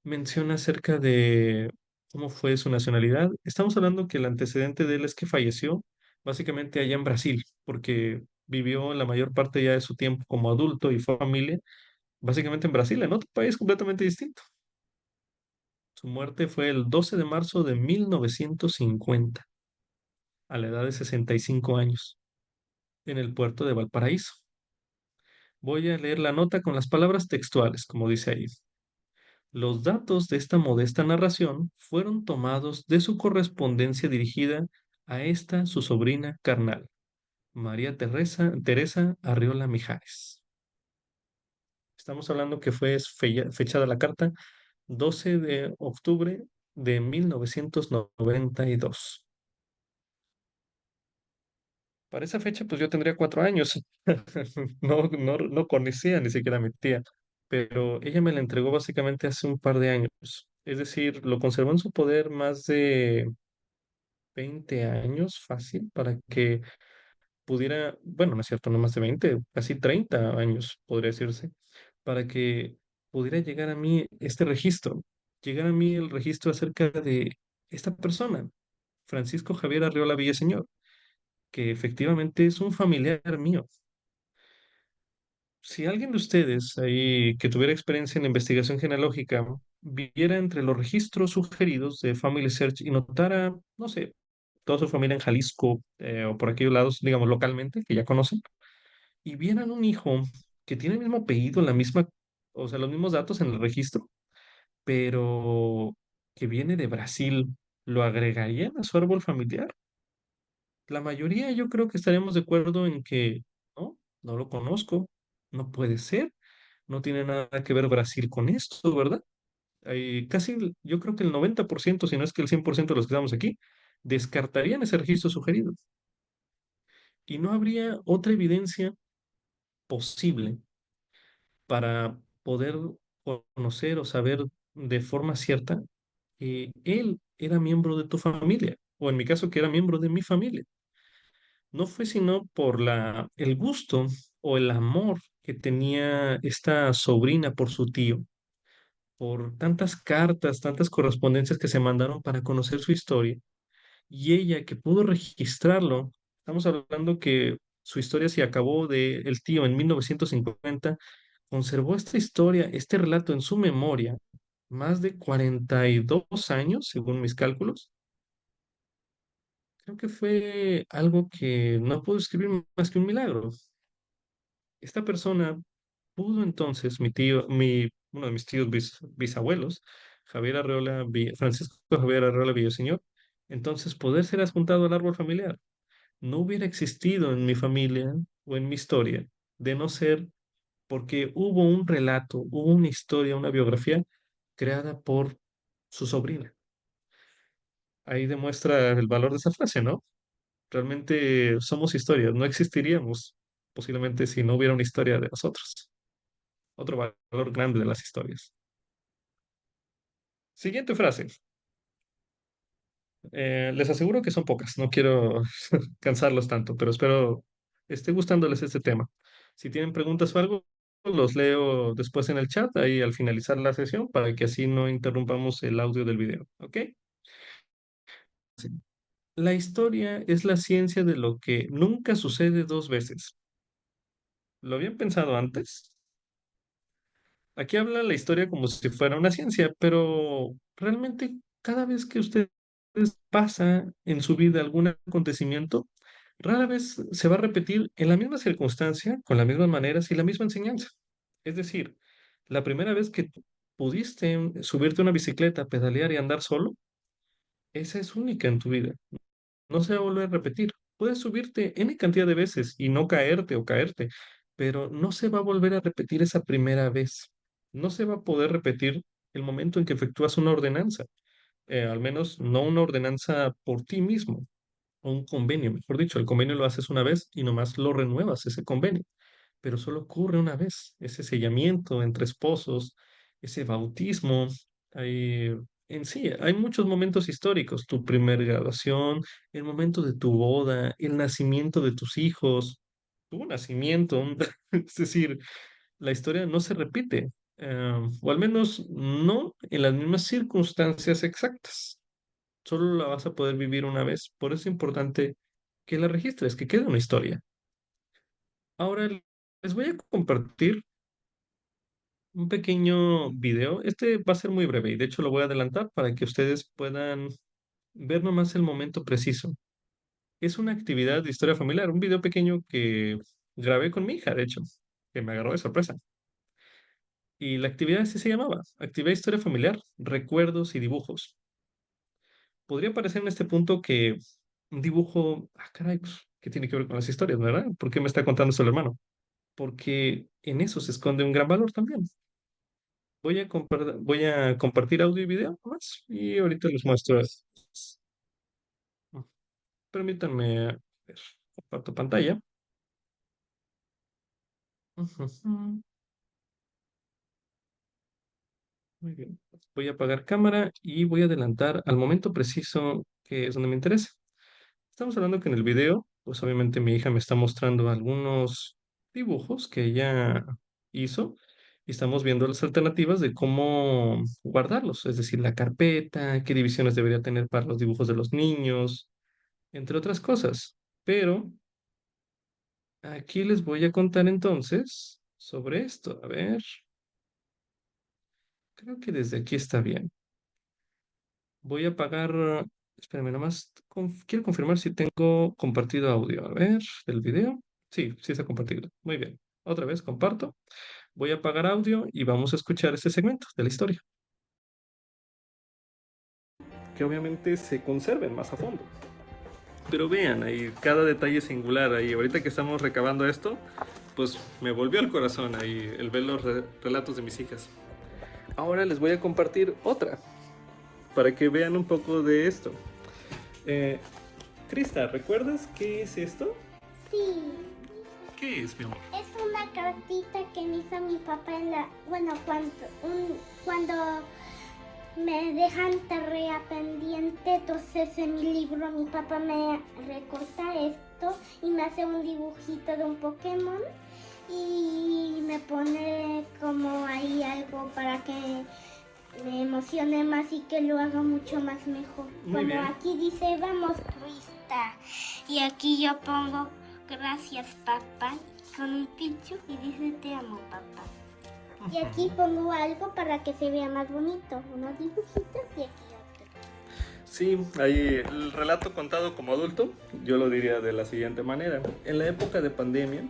Menciona acerca de cómo fue su nacionalidad. Estamos hablando que el antecedente de él es que falleció básicamente allá en Brasil, porque vivió la mayor parte ya de su tiempo como adulto y familia, básicamente en Brasil, en otro país completamente distinto. Su muerte fue el 12 de marzo de 1950, a la edad de 65 años, en el puerto de Valparaíso. Voy a leer la nota con las palabras textuales, como dice ahí. Los datos de esta modesta narración fueron tomados de su correspondencia dirigida a esta su sobrina carnal, María Teresa Arriola Mijares. Estamos hablando que fue fechada la carta 12 de octubre de 1992. Para esa fecha, pues yo tendría 4 años. No, no, no conocía ni siquiera a mi tía, pero ella me la entregó básicamente hace un par de años. Es decir, lo conservó en su poder más de 20 años fácil para que pudiera, bueno, no es cierto, no más de 20, casi 30 años, podría decirse, para que pudiera llegar a mí este registro, llegar a mí el registro acerca de esta persona, Francisco Javier Arriola Villaseñor, que efectivamente es un familiar mío. Si alguien de ustedes ahí que tuviera experiencia en investigación genealógica viera entre los registros sugeridos de Family Search y notara, no sé, toda su familia en Jalisco, o por aquellos lados, digamos localmente, que ya conocen, y vieran un hijo que tiene el mismo apellido, la misma, o sea, los mismos datos en el registro, pero que viene de Brasil, ¿lo agregarían a su árbol familiar? La mayoría yo creo que estaríamos de acuerdo en que no, no lo conozco, no puede ser. No tiene nada que ver Brasil con esto, ¿verdad? Yo creo que el 90%, si no es que el 100% de los que estamos aquí, descartarían ese registro sugerido. Y no habría otra evidencia posible para poder conocer o saber de forma cierta que él era miembro de tu familia, o en mi caso que era miembro de mi familia. No fue sino por el gusto o el amor que tenía esta sobrina por su tío, por tantas cartas, tantas correspondencias que se mandaron para conocer su historia, y ella que pudo registrarlo. Estamos hablando que su historia se acabó de el tío en 1950, conservó esta historia, este relato en su memoria, más de 42 años, según mis cálculos. Creo que fue algo que no puedo escribir más que un milagro. Esta persona pudo entonces, uno de mis tíos bisabuelos, Francisco Javier Arreola Villaseñor, entonces poder ser adjuntado al árbol familiar. No hubiera existido en mi familia o en mi historia, de no ser porque hubo un relato, hubo una historia, una biografía creada por su sobrina. Ahí demuestra el valor de esa frase, ¿no? Realmente somos historias, no existiríamos posiblemente si no hubiera una historia de nosotros. Otro valor grande de las historias. Siguiente frase. Les aseguro que son pocas, no quiero cansarlos tanto, pero espero esté gustándoles este tema. Si tienen preguntas o algo, los leo después en el chat, ahí al finalizar la sesión, para que así no interrumpamos el audio del video, ¿ok? Sí. La historia es la ciencia de lo que nunca sucede dos veces. ¿Lo habían pensado antes? Aquí habla la historia como si fuera una ciencia, pero realmente cada vez que ustedes pasa en su vida algún acontecimiento, rara vez se va a repetir en la misma circunstancia, con las mismas maneras y la misma enseñanza. Es decir, la primera vez que pudiste subirte a una bicicleta, pedalear y andar solo, esa es única en tu vida. No se va a volver a repetir. Puedes subirte N cantidad de veces y no caerte o caerte, pero no se va a volver a repetir esa primera vez. No se va a poder repetir el momento en que efectúas una ordenanza, al menos no una ordenanza por ti mismo, o un convenio, mejor dicho. El convenio lo haces una vez y nomás lo renuevas, ese convenio, pero solo ocurre una vez, ese sellamiento entre esposos, ese bautismo. En sí, hay muchos momentos históricos, tu primer graduación, el momento de tu boda, el nacimiento de tus hijos, tu nacimiento. Es decir, la historia no se repite, o al menos no en las mismas circunstancias exactas. Solo la vas a poder vivir una vez. Por eso es importante que la registres, que quede una historia. Ahora les voy a compartir un pequeño video. Este va a ser muy breve y de hecho lo voy a adelantar para que ustedes puedan ver nomás el momento preciso. Es una actividad de historia familiar, un video pequeño que grabé con mi hija, de hecho, que me agarró de sorpresa. Y la actividad así se llamaba, Actividad de Historia Familiar, Recuerdos y Dibujos. Podría parecer en este punto que un dibujo, caray, pues, ¿qué tiene que ver con las historias, verdad? ¿Por qué me está contando esto el hermano? Porque en eso se esconde un gran valor también. Voy a compartir audio y video más y ahorita les muestro. Permítanme, a ver, comparto pantalla. Ujú. Muy bien. Voy a apagar cámara y voy a adelantar al momento preciso que es donde me interesa. Estamos hablando que en el video, pues obviamente mi hija me está mostrando algunos dibujos que ella hizo y estamos viendo las alternativas de cómo guardarlos, es decir, la carpeta, qué divisiones debería tener para los dibujos de los niños, entre otras cosas. Pero aquí les voy a contar entonces sobre esto. A ver, creo que desde aquí está bien. Voy a apagar, espérame nomás, quiero confirmar si tengo compartido audio. A ver, del video. Sí, sí está compartido. Muy bien. Otra vez comparto. Voy a apagar audio y vamos a escuchar este segmento de la historia. Que obviamente se conserven más a fondo. Pero vean, ahí cada detalle singular ahí. Ahorita que estamos recabando esto, pues me volvió al corazón ahí el ver los relatos de mis hijas. Ahora les voy a compartir otra, para que vean un poco de esto. Crista, ¿recuerdas qué es esto? Sí, ¿Qué es, mi amor? es una cartita que me hizo mi papá cuando me dejan tarea pendiente, entonces en mi libro mi papá me recorta esto y me hace un dibujito de un Pokémon y me pone como ahí algo para que me emocione más y que lo haga mucho más mejor. Muy Como bien. aquí dice, vamos Crista. Y aquí yo pongo, gracias papá, con un pichu y dice, te amo papá. Y aquí pongo algo para que se vea más bonito, unos dibujitos y aquí otro. Sí, ahí el relato contado como adulto, yo lo diría de la siguiente manera. En la época de pandemia,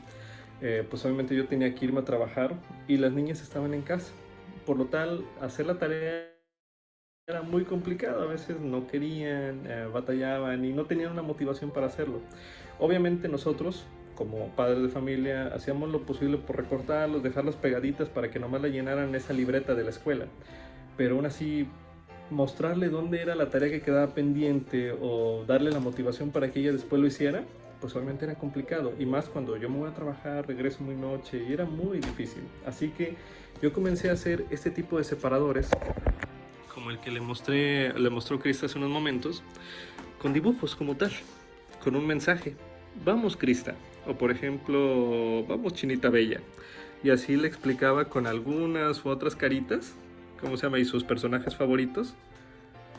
pues obviamente yo tenía que irme a trabajar y las niñas estaban en casa. Por lo tal, hacer la tarea era muy complicado, a veces no querían, batallaban y no tenían una motivación para hacerlo. Obviamente nosotros, como padres de familia, hacíamos lo posible por recortarlos, dejarlos pegaditas para que nomás la llenaran esa libreta de la escuela. Pero aún así, mostrarle dónde era la tarea que quedaba pendiente o darle la motivación para que ella después lo hiciera, pues obviamente era complicado. Y más cuando yo me voy a trabajar, regreso muy noche y era muy difícil. Así que yo comencé a hacer este tipo de separadores, como el que le mostró Krista hace unos momentos, con dibujos como tal, con un mensaje. Vamos, Krista. O por ejemplo, vamos, Chinita Bella. Y así le explicaba con algunas u otras caritas, ¿cómo se llama? Y sus personajes favoritos,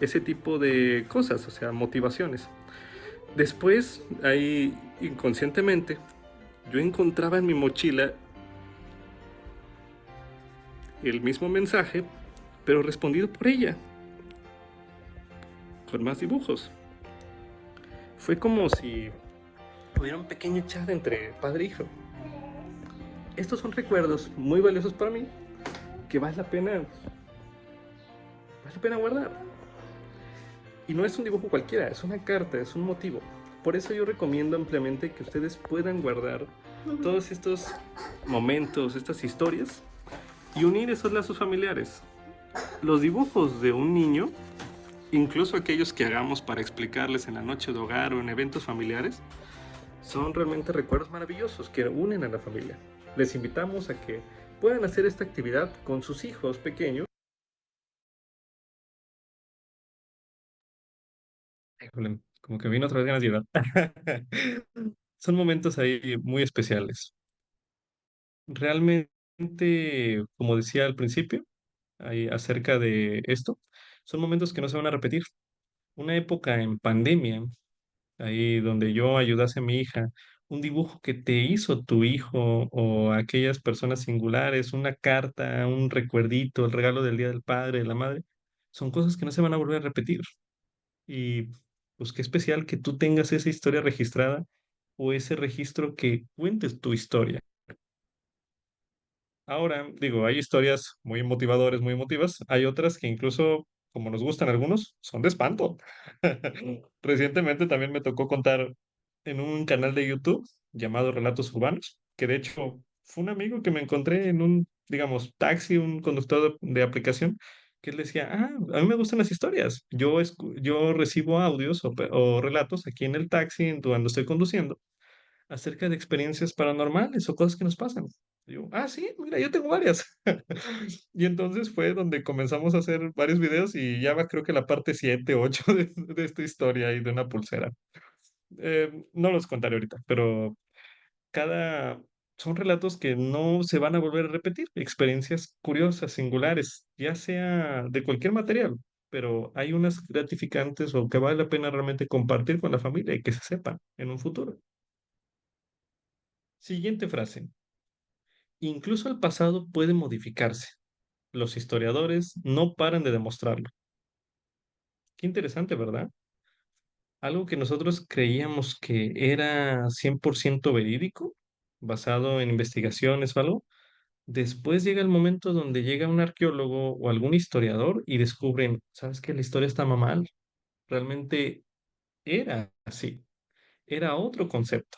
ese tipo de cosas, o sea, motivaciones. Después, ahí inconscientemente, yo encontraba en mi mochila el mismo mensaje, pero respondido por ella, con más dibujos. Fue como si hubiera un pequeño chat entre padre e hijo. Estos son recuerdos muy valiosos para mí que vale la pena guardar. Y no es un dibujo cualquiera, es una carta, es un motivo. Por eso yo recomiendo ampliamente que ustedes puedan guardar todos estos momentos, estas historias y unir esos lazos familiares. Los dibujos de un niño, incluso aquellos que hagamos para explicarles en la noche de hogar o en eventos familiares, son realmente recuerdos maravillosos que unen a la familia. Les invitamos a que puedan hacer esta actividad con sus hijos pequeños. Híjole, como que vino otra vez ganas de llorar. Son momentos ahí muy especiales. Realmente, como decía al principio, ahí acerca de esto, son momentos que no se van a repetir. Una época en pandemia, ahí donde yo ayudase a mi hija, un dibujo que te hizo tu hijo o aquellas personas singulares, una carta, un recuerdito, el regalo del Día del Padre, de la Madre, son cosas que no se van a volver a repetir. Y pues qué especial que tú tengas esa historia registrada o ese registro que cuentes tu historia. Ahora, digo, hay historias muy motivadoras, muy emotivas. Hay otras que incluso, como nos gustan algunos, son de espanto. Recientemente también me tocó contar en un canal de YouTube llamado Relatos Urbanos, que de hecho fue un amigo que me encontré en un, digamos, taxi, un conductor de aplicación, que él decía, ah, a mí me gustan las historias. Yo recibo audios o relatos aquí en el taxi cuando estoy conduciendo acerca de experiencias paranormales o cosas que nos pasan. Y yo, ah, sí, mira, yo tengo varias. Y entonces fue donde comenzamos a hacer varios videos y ya va creo que la parte 7 8 de esta historia y de una pulsera. No los contaré ahorita, pero cada... Son relatos que no se van a volver a repetir, experiencias curiosas, singulares, ya sea de cualquier material, pero hay unas gratificantes o que vale la pena realmente compartir con la familia y que se sepan en un futuro. Siguiente frase. Incluso el pasado puede modificarse. Los historiadores no paran de demostrarlo. Qué interesante, ¿verdad? Algo que nosotros creíamos que era 100% verídico, basado en investigaciones o algo, después llega el momento donde llega un arqueólogo o algún historiador y descubren, ¿sabes qué? La historia estaba mal. Realmente era así, era otro concepto.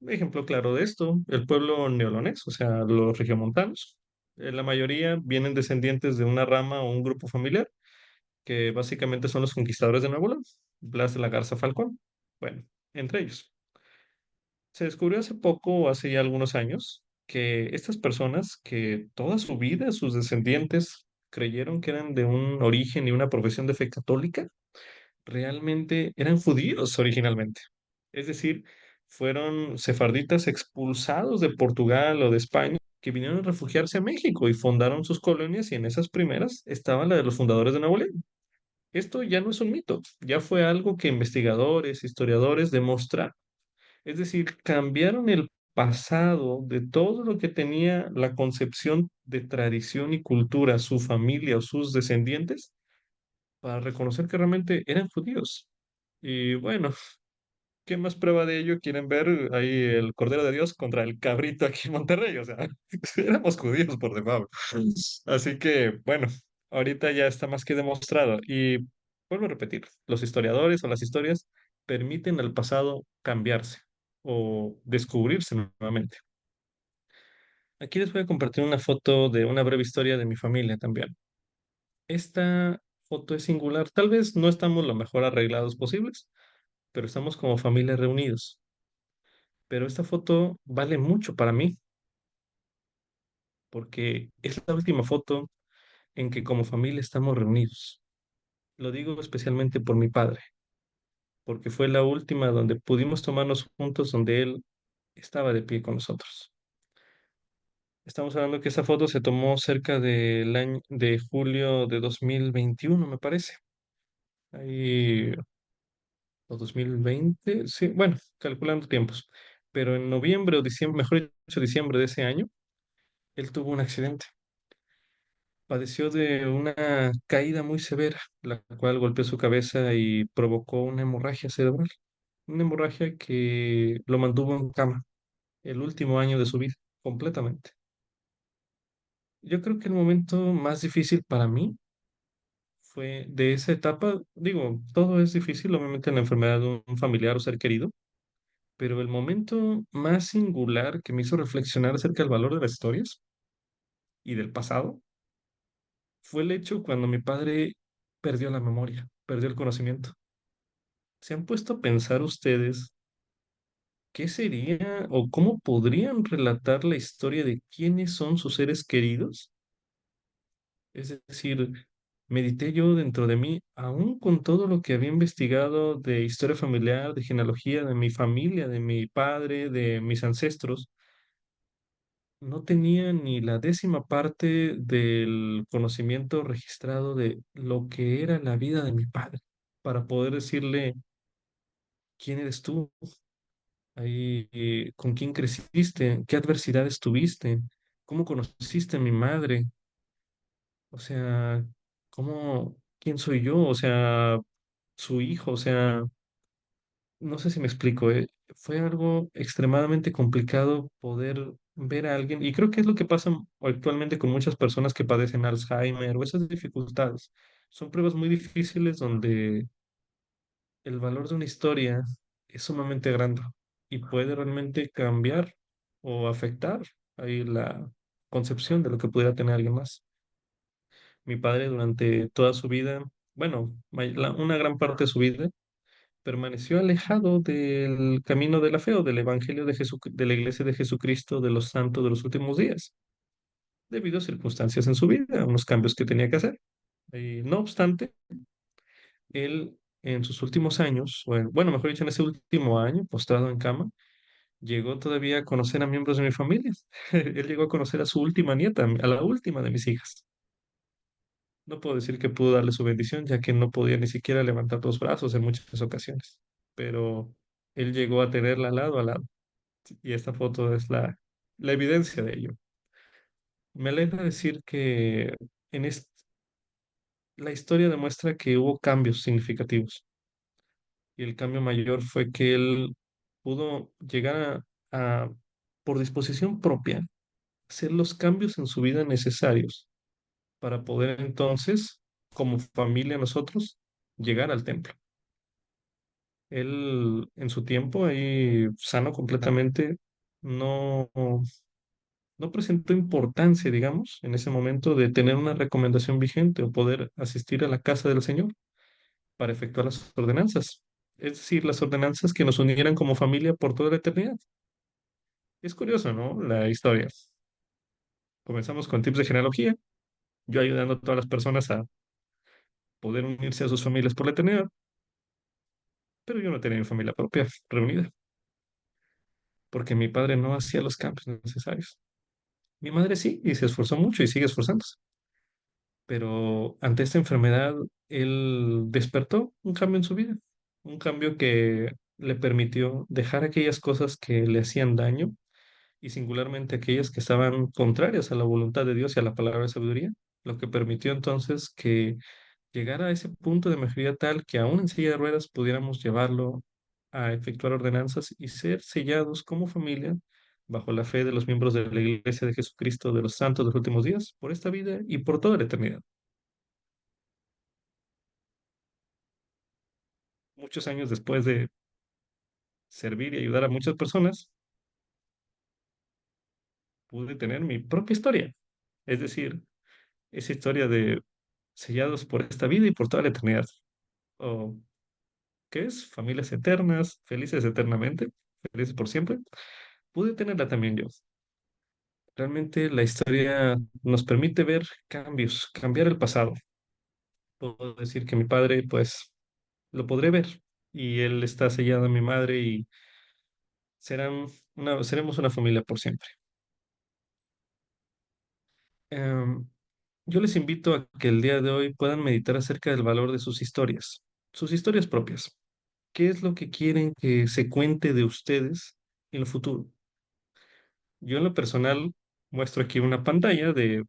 Ejemplo claro de esto, el pueblo neolonés, o sea, los regiomontanos. La mayoría vienen descendientes de una rama o un grupo familiar, que básicamente son los conquistadores de Nuevo León, Blas de la Garza Falcón. Bueno, entre ellos. Se descubrió hace poco, hace ya algunos años, que estas personas que toda su vida sus descendientes creyeron que eran de un origen y una profesión de fe católica, realmente eran judíos originalmente. Es decir, fueron sefarditas expulsados de Portugal o de España que vinieron a refugiarse a México y fundaron sus colonias y en esas primeras estaba la de los fundadores de Nuevo León. Esto ya no es un mito, ya fue algo que investigadores, historiadores demostraron. Es decir, cambiaron el pasado de todo lo que tenía la concepción de tradición y cultura, su familia o sus descendientes, para reconocer que realmente eran judíos. Y bueno, ¿qué más prueba de ello quieren ver ahí el Cordero de Dios contra el cabrito aquí en Monterrey? O sea, éramos judíos por default. Así que, bueno, ahorita ya está más que demostrado. Y vuelvo a repetir, los historiadores o las historias permiten al pasado cambiarse o descubrirse nuevamente. Aquí les voy a compartir una foto de una breve historia de mi familia también. Esta foto es singular. Tal vez no estamos lo mejor arreglados posibles, pero estamos como familia reunidos. Pero esta foto vale mucho para mí porque es la última foto en que como familia estamos reunidos. Lo digo especialmente por mi padre, porque fue la última donde pudimos tomarnos juntos, donde él estaba de pie con nosotros. Estamos hablando que esa foto se tomó cerca del año de julio de 2021, me parece. Ahí, o 2020, sí, bueno, calculando tiempos. Pero en noviembre o diciembre, mejor dicho, diciembre de ese año, él tuvo un accidente. Padeció de una caída muy severa, la cual golpeó su cabeza y provocó una hemorragia cerebral. Una hemorragia que lo mantuvo en cama el último año de su vida, completamente. Yo creo que el momento más difícil para mí fue de esa etapa, digo, todo es difícil, obviamente en la enfermedad de un familiar o ser querido, pero el momento más singular que me hizo reflexionar acerca del valor de las historias y del pasado fue el hecho cuando mi padre perdió la memoria, perdió el conocimiento. ¿Se han puesto a pensar ustedes qué sería o cómo podrían relatar la historia de quiénes son sus seres queridos? Es decir, medité yo dentro de mí, aún con todo lo que había investigado de historia familiar, de genealogía, de mi familia, de mi padre, de mis ancestros, no tenía ni la décima parte del conocimiento registrado de lo que era la vida de mi padre, para poder decirle quién eres tú, ahí, con quién creciste, qué adversidades tuviste, cómo conociste a mi madre, o sea, quién soy yo, o sea, su hijo, o sea, no sé si me explico, fue algo extremadamente complicado poder ver a alguien, y creo que es lo que pasa actualmente con muchas personas que padecen Alzheimer o esas dificultades. Son pruebas muy difíciles donde el valor de una historia es sumamente grande y puede realmente cambiar o afectar ahí la concepción de lo que pudiera tener alguien más. Mi padre durante toda su vida, bueno, una gran parte de su vida, permaneció alejado del camino de la fe o del Evangelio de de la Iglesia de Jesucristo de los santos de los últimos días, debido a circunstancias en su vida, unos cambios que tenía que hacer. No obstante, él en sus últimos años, bueno, mejor dicho, en ese último año, postrado en cama, llegó todavía a conocer a miembros de mi familia. Él llegó a conocer a su última nieta, a la última de mis hijas. No puedo decir que pudo darle su bendición, ya que no podía ni siquiera levantar los brazos en muchas ocasiones, pero él llegó a tenerla lado a lado. Y esta foto es la evidencia de ello. Me alegra decir que en la historia demuestra que hubo cambios significativos y el cambio mayor fue que él pudo llegar por disposición propia, hacer los cambios en su vida necesarios para poder entonces, como familia nosotros, llegar al templo. Él en su tiempo, ahí sano completamente, no, no presentó importancia, digamos, en ese momento de tener una recomendación vigente o poder asistir a la casa del Señor para efectuar las ordenanzas. Es decir, las ordenanzas que nos unieran como familia por toda la eternidad. Es curioso, ¿no? La historia. Comenzamos con tips de genealogía, yo ayudando a todas las personas a poder unirse a sus familias por la eternidad, pero yo no tenía mi familia propia reunida, porque mi padre no hacía los cambios necesarios. Mi madre sí, y se esforzó mucho y sigue esforzándose, pero ante esta enfermedad, él despertó un cambio en su vida, un cambio que le permitió dejar aquellas cosas que le hacían daño y singularmente aquellas que estaban contrarias a la voluntad de Dios y a la palabra de sabiduría, lo que permitió entonces que llegar a ese punto de mejoría tal que aún en silla de ruedas pudiéramos llevarlo a efectuar ordenanzas y ser sellados como familia bajo la fe de los miembros de la Iglesia de Jesucristo de los santos de los últimos días, por esta vida y por toda la eternidad. Muchos años después de servir y ayudar a muchas personas, pude tener mi propia historia. Es decir, esa historia de sellados por esta vida y por toda la eternidad. O, ¿qué es? Familias eternas, felices eternamente, felices por siempre. Pude tenerla también yo. Realmente la historia nos permite ver cambios, cambiar el pasado. Puedo decir que mi padre, pues, lo podré ver y él está sellado a mi madre y seremos una familia por siempre. Em, yo les invito a que el día de hoy puedan meditar acerca del valor de sus historias propias. ¿Qué es lo que quieren que se cuente de ustedes en el futuro? Yo en lo personal muestro aquí una pantalla de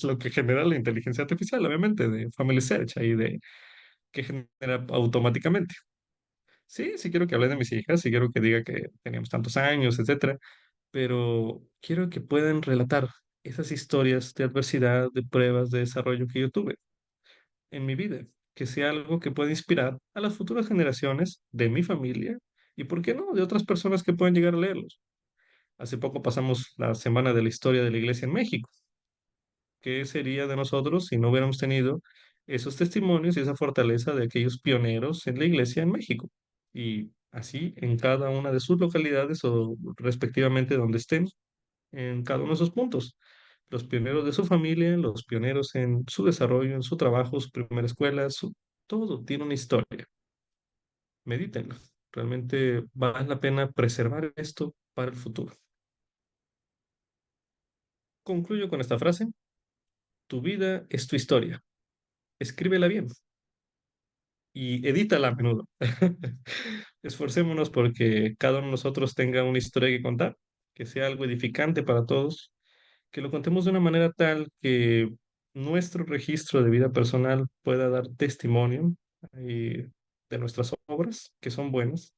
lo que genera la inteligencia artificial, obviamente, de Family Search, ahí de que genera automáticamente. Sí, sí quiero que hable de mis hijas, sí quiero que diga que teníamos tantos años, etcétera, pero quiero que puedan relatar esas historias de adversidad, de pruebas, de desarrollo que yo tuve en mi vida, que sea algo que pueda inspirar a las futuras generaciones de mi familia y, ¿por qué no?, de otras personas que puedan llegar a leerlos. Hace poco pasamos la Semana de la Historia de la Iglesia en México. ¿Qué sería de nosotros si no hubiéramos tenido esos testimonios y esa fortaleza de aquellos pioneros en la Iglesia en México? Y así en cada una de sus localidades o respectivamente donde estén, en cada uno de esos puntos. Los pioneros de su familia, los pioneros en su desarrollo, en su trabajo, su primera escuela, todo tiene una historia. Medítenlo. Realmente vale la pena preservar esto para el futuro. Concluyo con esta frase. Tu vida es tu historia. Escríbela bien y edítala a menudo. Esforcémonos porque cada uno de nosotros tenga una historia que contar, que sea algo edificante para todos, que lo contemos de una manera tal que nuestro registro de vida personal pueda dar testimonio de nuestras obras, que son buenas,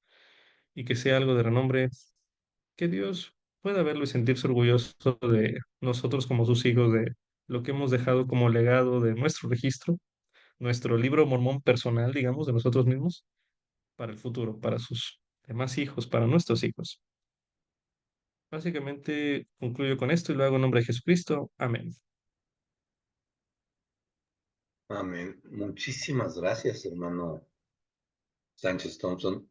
y que sea algo de renombre, que Dios pueda verlo y sentirse orgulloso de nosotros como sus hijos, de lo que hemos dejado como legado de nuestro registro, nuestro libro mormón personal, digamos, de nosotros mismos, para el futuro, para sus demás hijos, para nuestros hijos. Básicamente concluyo con esto y lo hago en nombre de Jesucristo. Amén. Amén. Muchísimas gracias, hermano Sánchez Thompson.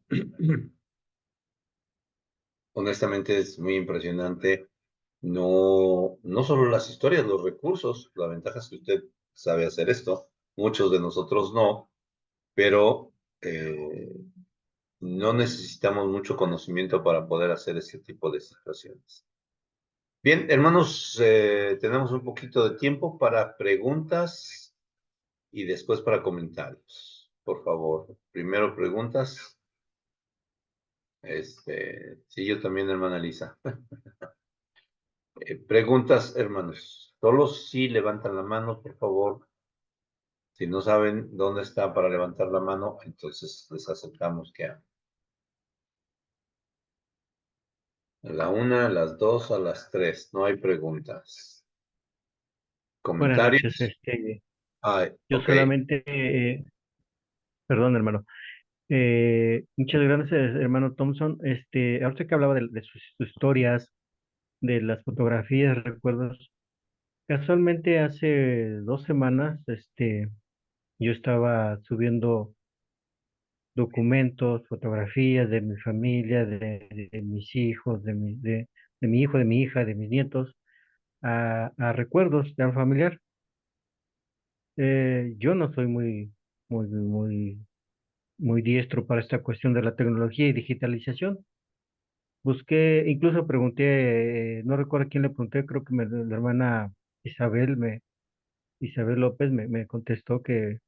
Honestamente es muy impresionante. No solo las historias, los recursos. La ventaja es que usted sabe hacer esto. Muchos de nosotros no, pero no necesitamos mucho conocimiento para poder hacer este tipo de situaciones. Bien, hermanos, tenemos un poquito de tiempo para preguntas y después para comentarios. Por favor, primero preguntas. Sí, yo también, hermana Lisa. Preguntas, hermanos. Solo si levantan la mano, por favor. Si no saben dónde está para levantar la mano, entonces les aceptamos que a la una, a las dos, a las tres. No hay preguntas. Buenas noches. ¿Comentarios? Ah, Yo ok. solamente, perdón, hermano, Muchas gracias, hermano Thompson. Ahorita que hablaba de sus historias, de las fotografías, recuerdos. Casualmente hace 2 semanas, yo estaba subiendo documentos, fotografías de mi familia, de mis hijos, de mi hijo, de mi hija, de mis nietos, a recuerdos de un familiar. Yo no soy muy, muy diestro para esta cuestión de la tecnología y digitalización. Busqué, incluso pregunté, no recuerdo a quién le pregunté, creo que la hermana Isabel López me contestó que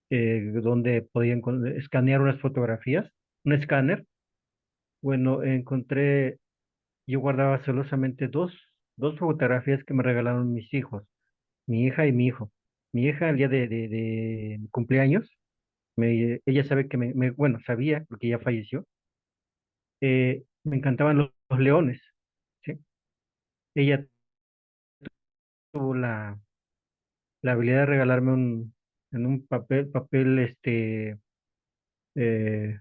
dónde podían escanear unas fotografías, un escáner. Bueno, yo guardaba celosamente dos fotografías que me regalaron mis hijos, mi hija y mi hijo. Mi hija, el día de mi cumpleaños, ella sabe que bueno, sabía, porque ya falleció, me encantaban los leones, ¿sí? Ella tuvo la habilidad de regalarme en un papel, eh,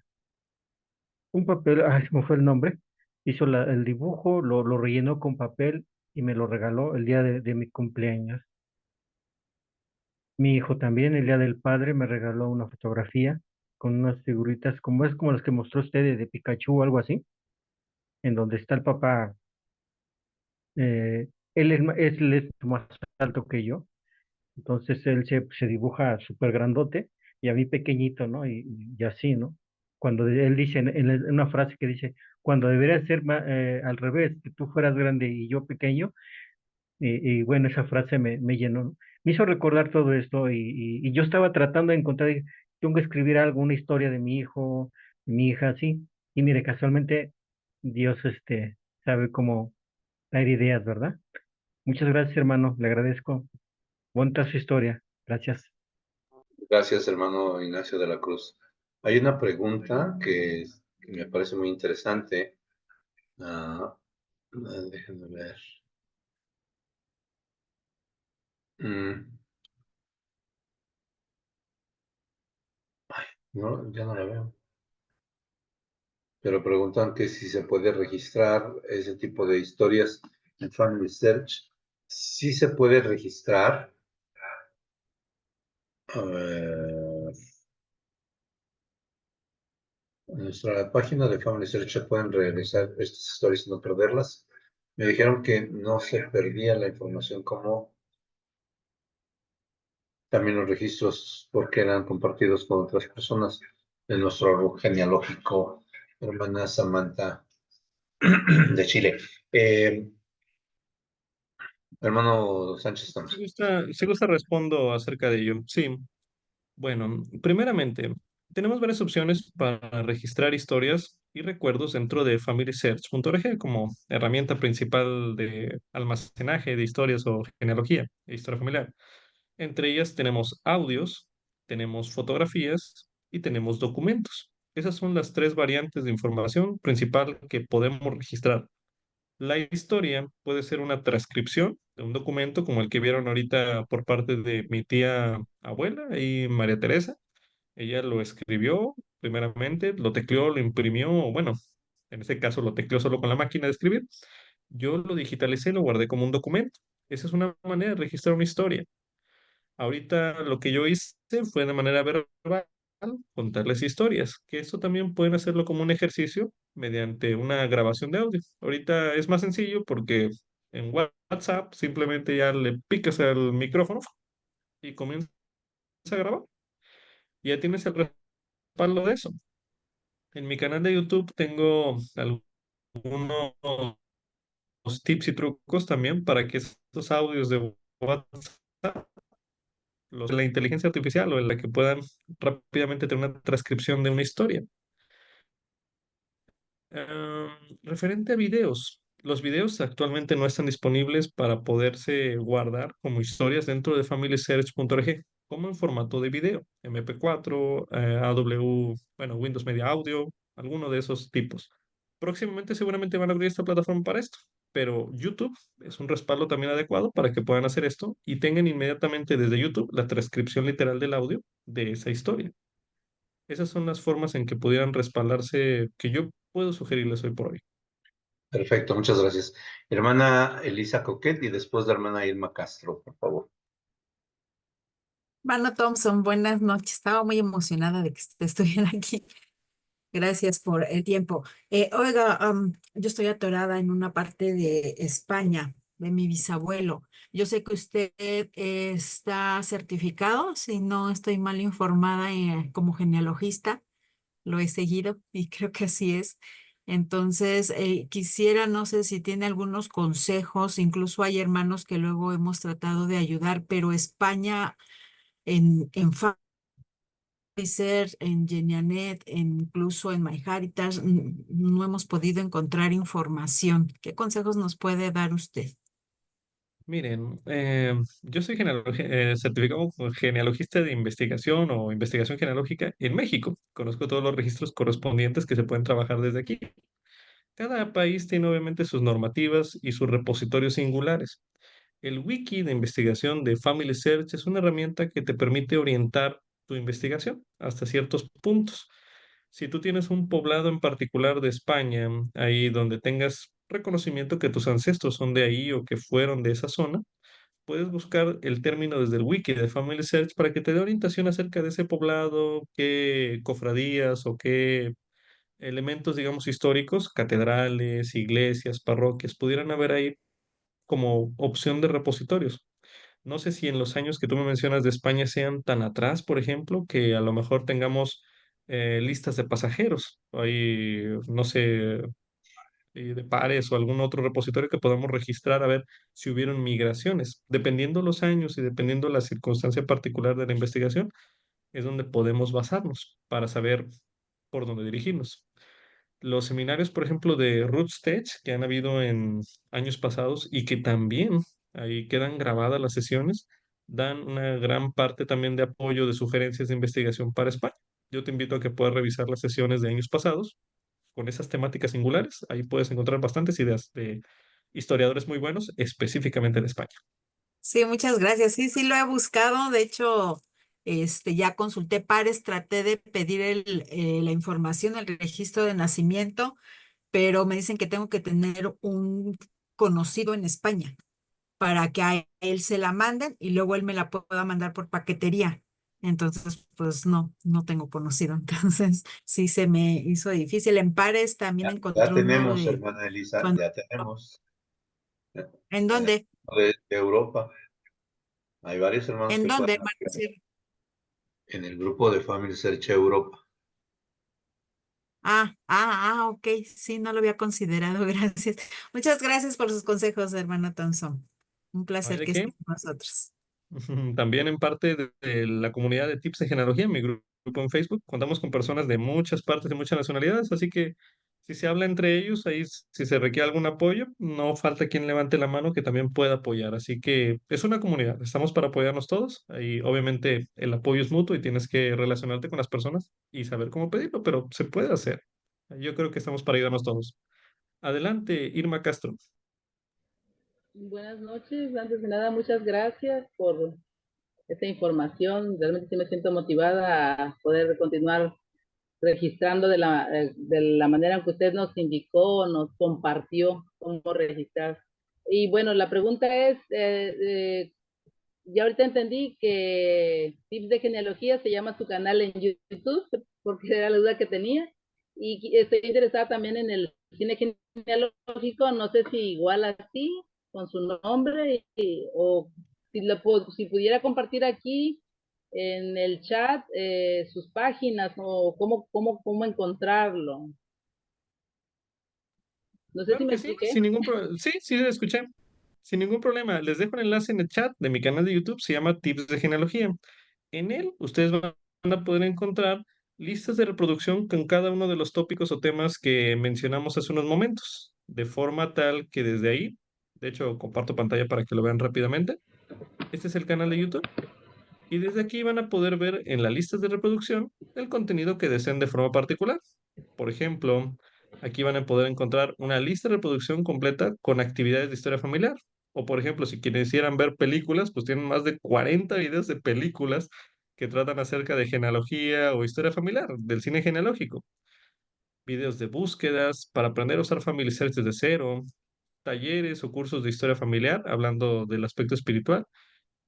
un papel, ay, se me fue el nombre, hizo el dibujo, lo rellenó con papel y me lo regaló el día de mi cumpleaños. Mi hijo también, el día del padre, me regaló una fotografía con unas figuritas, como las que mostró usted de Pikachu o algo así, en donde está el papá, él es más alto que yo, entonces él se dibuja súper grandote y a mí pequeñito, ¿no? Y así, ¿no? Cuando él dice en una frase que dice, cuando debería ser al revés, que tú fueras grande y yo pequeño, y bueno, esa frase me llenó, ¿no? Me hizo recordar todo esto y yo estaba tratando de encontrar, tengo que escribir algo, una historia de mi hijo, de mi hija, así. Y mire, casualmente Dios sabe cómo dar ideas, ¿verdad? Muchas gracias, hermano, le agradezco. Bonita su historia. Gracias. Gracias, hermano Ignacio de la Cruz. Hay una pregunta que me parece muy interesante. Ah, déjenme ver. Mm, no, ya no la veo. Pero preguntan que si se puede registrar ese tipo de historias en Family Search. Sí se puede registrar. En nuestra página de Family Search se pueden realizar estas historias y no perderlas. Me dijeron que no se perdía la información como también los registros porque eran compartidos con otras personas de nuestro árbol genealógico, hermana Samantha de Chile. Hermano Sánchez Thompson. Si gusta, respondo acerca de ello. Sí, bueno, primeramente, tenemos varias opciones para registrar historias y recuerdos dentro de FamilySearch.org como herramienta principal de almacenaje de historias o genealogía e historia familiar. Entre ellas tenemos audios, tenemos fotografías y tenemos documentos. Esas son las tres variantes de información principal que podemos registrar. La historia puede ser una transcripción de un documento como el que vieron ahorita por parte de mi tía abuela y María Teresa. Ella lo escribió primeramente, lo tecleó, lo imprimió, o bueno, en este caso lo tecleó solo con la máquina de escribir. Yo lo digitalicé y lo guardé como un documento. Esa es una manera de registrar una historia. Ahorita lo que yo hice fue de manera verbal contarles historias, que esto también pueden hacerlo como un ejercicio mediante una grabación de audio. Ahorita es más sencillo porque en WhatsApp simplemente ya le picas al micrófono y comienza a grabar. Y ya tienes el respaldo de eso. En mi canal de YouTube tengo algunos tips y trucos también para que estos audios de WhatsApp la inteligencia artificial o en la que puedan rápidamente tener una transcripción de una historia. Ah, referente a videos, los videos actualmente no están disponibles para poderse guardar como historias dentro de familysearch.org, como en formato de video, MP4, AW, bueno, Windows Media Audio, alguno de esos tipos. Próximamente seguramente van a abrir esta plataforma para esto, pero YouTube es un respaldo también adecuado para que puedan hacer esto y tengan inmediatamente desde YouTube la transcripción literal del audio de esa historia. Esas son las formas en que pudieran respaldarse que yo puedo sugerirles hoy por hoy. Perfecto, muchas gracias. Hermana Elisa Coquet y después la hermana Irma Castro, por favor. Mano Thompson, buenas noches. Estaba muy emocionada de que estuvieran aquí. Gracias por el tiempo. Oiga, yo estoy atorada en una parte de España, de mi bisabuelo. Yo sé que usted está certificado, si no estoy mal informada, como genealogista. Lo he seguido y creo que así es. Entonces, quisiera, no sé si tiene algunos consejos, incluso hay hermanos que luego hemos tratado de ayudar, pero España en Pfizer, en Genianet, incluso en MyHeritage, no hemos podido encontrar información. ¿Qué consejos nos puede dar usted? Miren, yo soy certificado como genealogista de investigación o investigación genealógica en México. Conozco todos los registros correspondientes que se pueden trabajar desde aquí. Cada país tiene obviamente sus normativas y sus repositorios singulares. El wiki de investigación de Family Search es una herramienta que te permite orientar tu investigación hasta ciertos puntos. Si tú tienes un poblado en particular de España, ahí donde tengas reconocimiento que tus ancestros son de ahí o que fueron de esa zona, puedes buscar el término desde el wiki de Family Search para que te dé orientación acerca de ese poblado, qué cofradías o qué elementos, digamos, históricos, catedrales, iglesias, parroquias, pudieran haber ahí como opción de repositorios. No sé si en los años que tú me mencionas de España sean tan atrás, por ejemplo, que a lo mejor tengamos listas de pasajeros, ahí, no sé, de pares o algún otro repositorio que podamos registrar a ver si hubieron migraciones. Dependiendo los años y dependiendo la circunstancia particular de la investigación, es donde podemos basarnos para saber por dónde dirigirnos. Los seminarios, por ejemplo, de RootStech que han habido en años pasados y que también ahí quedan grabadas las sesiones, dan una gran parte también de apoyo, de sugerencias de investigación para España. Yo te invito a que puedas revisar las sesiones de años pasados con esas temáticas singulares. Ahí puedes encontrar bastantes ideas de historiadores muy buenos, específicamente de España. Sí, muchas gracias. Sí, sí lo he buscado. De hecho, ya consulté pares, traté de pedir la información, el registro de nacimiento, pero me dicen que tengo que tener un conocido en España para que a él se la manden y luego él me la pueda mandar por paquetería. Entonces, pues no tengo conocido. Entonces, sí se me hizo difícil. En pares también Ya encontré uno tenemos, de hermana Elisa, cuando, ya tenemos. ¿en En el dónde? de Europa. Hay varios hermanos ¿En que dónde, pueden hermano? apoyar Sí. en el grupo de Family Search Europa. Ok, sí, no lo había considerado, gracias. Muchas gracias por sus consejos, hermano Thompson. Un ¿No hay placer de que qué? esté con nosotros. También en parte de la comunidad de tips de genealogía, mi grupo en Facebook, contamos con personas de muchas partes y muchas nacionalidades, así que si se habla entre ellos, ahí si se requiere algún apoyo, no falta quien levante la mano que también pueda apoyar. Así que es una comunidad, estamos para apoyarnos todos. Ahí obviamente el apoyo es mutuo y tienes que relacionarte con las personas y saber cómo pedirlo, pero se puede hacer. Yo creo que estamos para ayudarnos todos. Adelante, Irma Castro. Buenas noches. Antes de nada, muchas gracias por esta información. Realmente sí me siento motivada a poder continuar registrando de la manera en que usted nos indicó, nos compartió cómo registrar. Y bueno, la pregunta es, ya ahorita entendí que Tips de Genealogía se llama su canal en YouTube, porque era la duda que tenía. Y estoy interesada también en el cine genealógico, no sé si igual así, con su nombre, o si pudiera compartir aquí en el chat sus páginas o cómo encontrarlo. No sé si Claro me que sí, expliqué. sí, sí, lo escuché. Sin ningún problema. Les dejo el enlace en el chat de mi canal de YouTube, se llama Tips de Genealogía. En él, ustedes van a poder encontrar listas de reproducción con cada uno de los tópicos o temas que mencionamos hace unos momentos, de forma tal que desde ahí, de hecho, comparto pantalla para que lo vean rápidamente. Este es el canal de YouTube. Y desde aquí van a poder ver en las listas de reproducción el contenido que deseen de forma particular. Por ejemplo, aquí van a poder encontrar una lista de reproducción completa con actividades de historia familiar. O por ejemplo, si quisieran ver películas, pues tienen más de 40 videos de películas que tratan acerca de genealogía o historia familiar, del cine genealógico. Videos de búsquedas para aprender a usar Family Search desde cero, talleres o cursos de historia familiar, hablando del aspecto espiritual.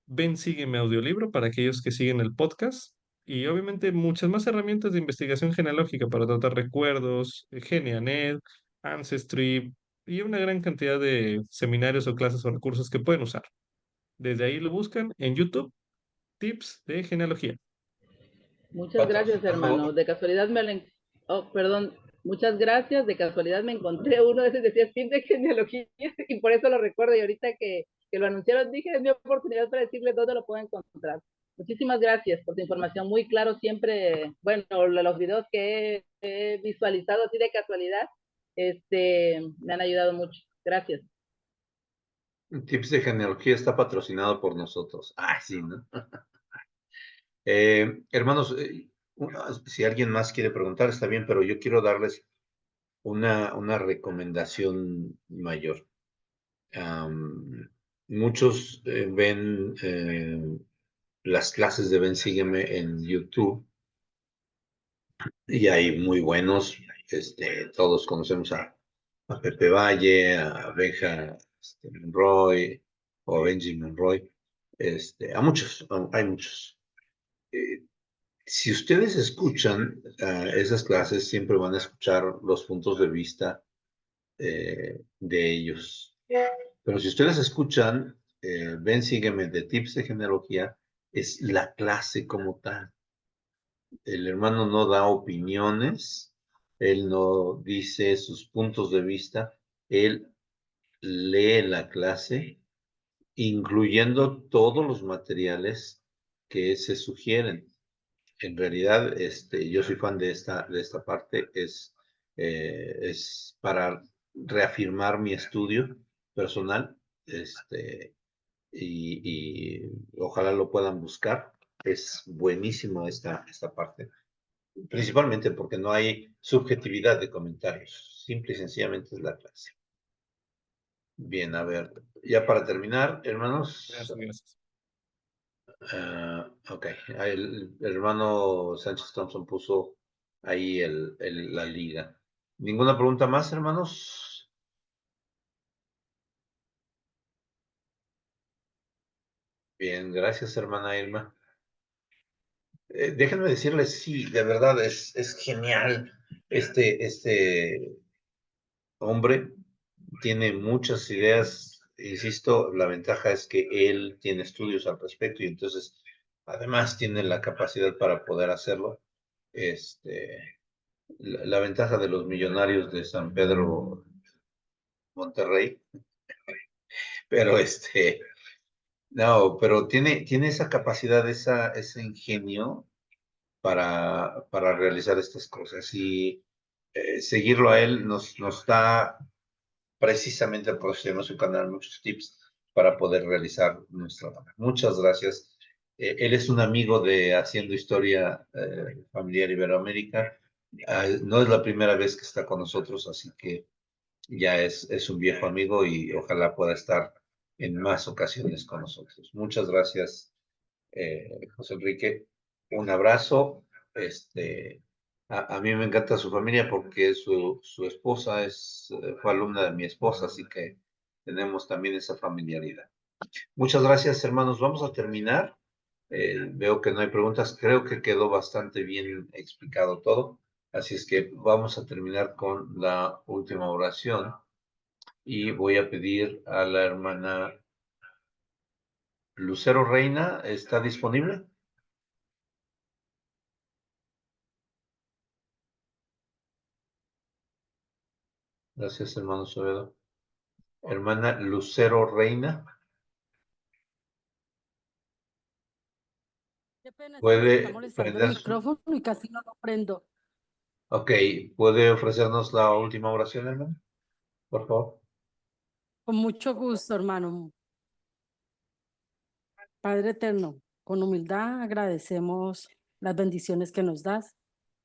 Ven, sígueme audiolibro para aquellos que siguen el podcast. Y obviamente muchas más herramientas de investigación genealógica para tratar recuerdos, GeneaNet, Ancestry y una gran cantidad de seminarios o clases o recursos que pueden usar. Desde ahí lo buscan en YouTube, tips de genealogía. Muchas gracias, hermano. De casualidad oh, perdón. Muchas gracias. De casualidad me encontré uno de esos decía tip de genealogía y por eso lo recuerdo. Y ahorita que lo anunciaron dije, es mi oportunidad para decirles dónde lo puedo encontrar. Muchísimas gracias por tu información. Muy claro siempre. Bueno, los videos que he visualizado así de casualidad, me han ayudado mucho. Gracias. Tips de genealogía está patrocinado por nosotros. Ah, sí, ¿no? Hermanos, si alguien más quiere preguntar, está bien, pero yo quiero darles una recomendación mayor. Muchos ven las clases de Ven Sígueme en YouTube y hay muy buenos, todos conocemos a Pepe Valle, a Benja Monroy o a Benji Monroy, a muchos, hay muchos. Si ustedes escuchan esas clases, siempre van a escuchar los puntos de vista de ellos. Pero si ustedes escuchan, Ven, sígueme de tips de genealogía, es la clase como tal. El hermano no da opiniones, él no dice sus puntos de vista, él lee la clase, incluyendo todos los materiales que se sugieren. En realidad, yo soy fan de esta parte, es para reafirmar mi estudio personal, y ojalá lo puedan buscar. Es buenísimo esta parte, principalmente porque no hay subjetividad de comentarios, simple y sencillamente es la clase. Bien, a ver, ya para terminar, hermanos. Gracias. Ok, el hermano Sánchez Thompson puso ahí la liga. ¿Ninguna pregunta más, hermanos? Bien, gracias, hermana Irma. Déjenme decirles, sí, de verdad es genial. Este hombre tiene muchas ideas, insisto, la ventaja es que él tiene estudios al respecto y entonces además tiene la capacidad para poder hacerlo. La ventaja de los millonarios de San Pedro, Monterrey, pero no, pero tiene esa capacidad, ese ingenio para realizar estas cosas y seguirlo a él nos da precisamente por eso tenemos su canal muchos tips para poder realizar nuestra labor. Muchas gracias. Él es un amigo de Haciendo Historia Familiar Iberoamérica. No es la primera vez que está con nosotros, así que ya es un viejo amigo y ojalá pueda estar en más ocasiones con nosotros. Muchas gracias, José Enrique. Un abrazo. A mí me encanta su familia porque su esposa fue alumna de mi esposa, así que tenemos también esa familiaridad. Muchas gracias, hermanos. Vamos a terminar. Veo que no hay preguntas. Creo que quedó bastante bien explicado todo. Así es que vamos a terminar con la última oración. Y voy a pedir a la hermana Lucero Reina. ¿Está disponible? Gracias, hermano Sobedo. Hermana Lucero Reina. Qué pena, es que me ¿Puede está molestando el prender su... micrófono y casi no lo prendo. Ok, ¿puede ofrecernos la última oración, hermano? Por favor. Con mucho gusto, hermano. Padre eterno, con humildad agradecemos las bendiciones que nos das.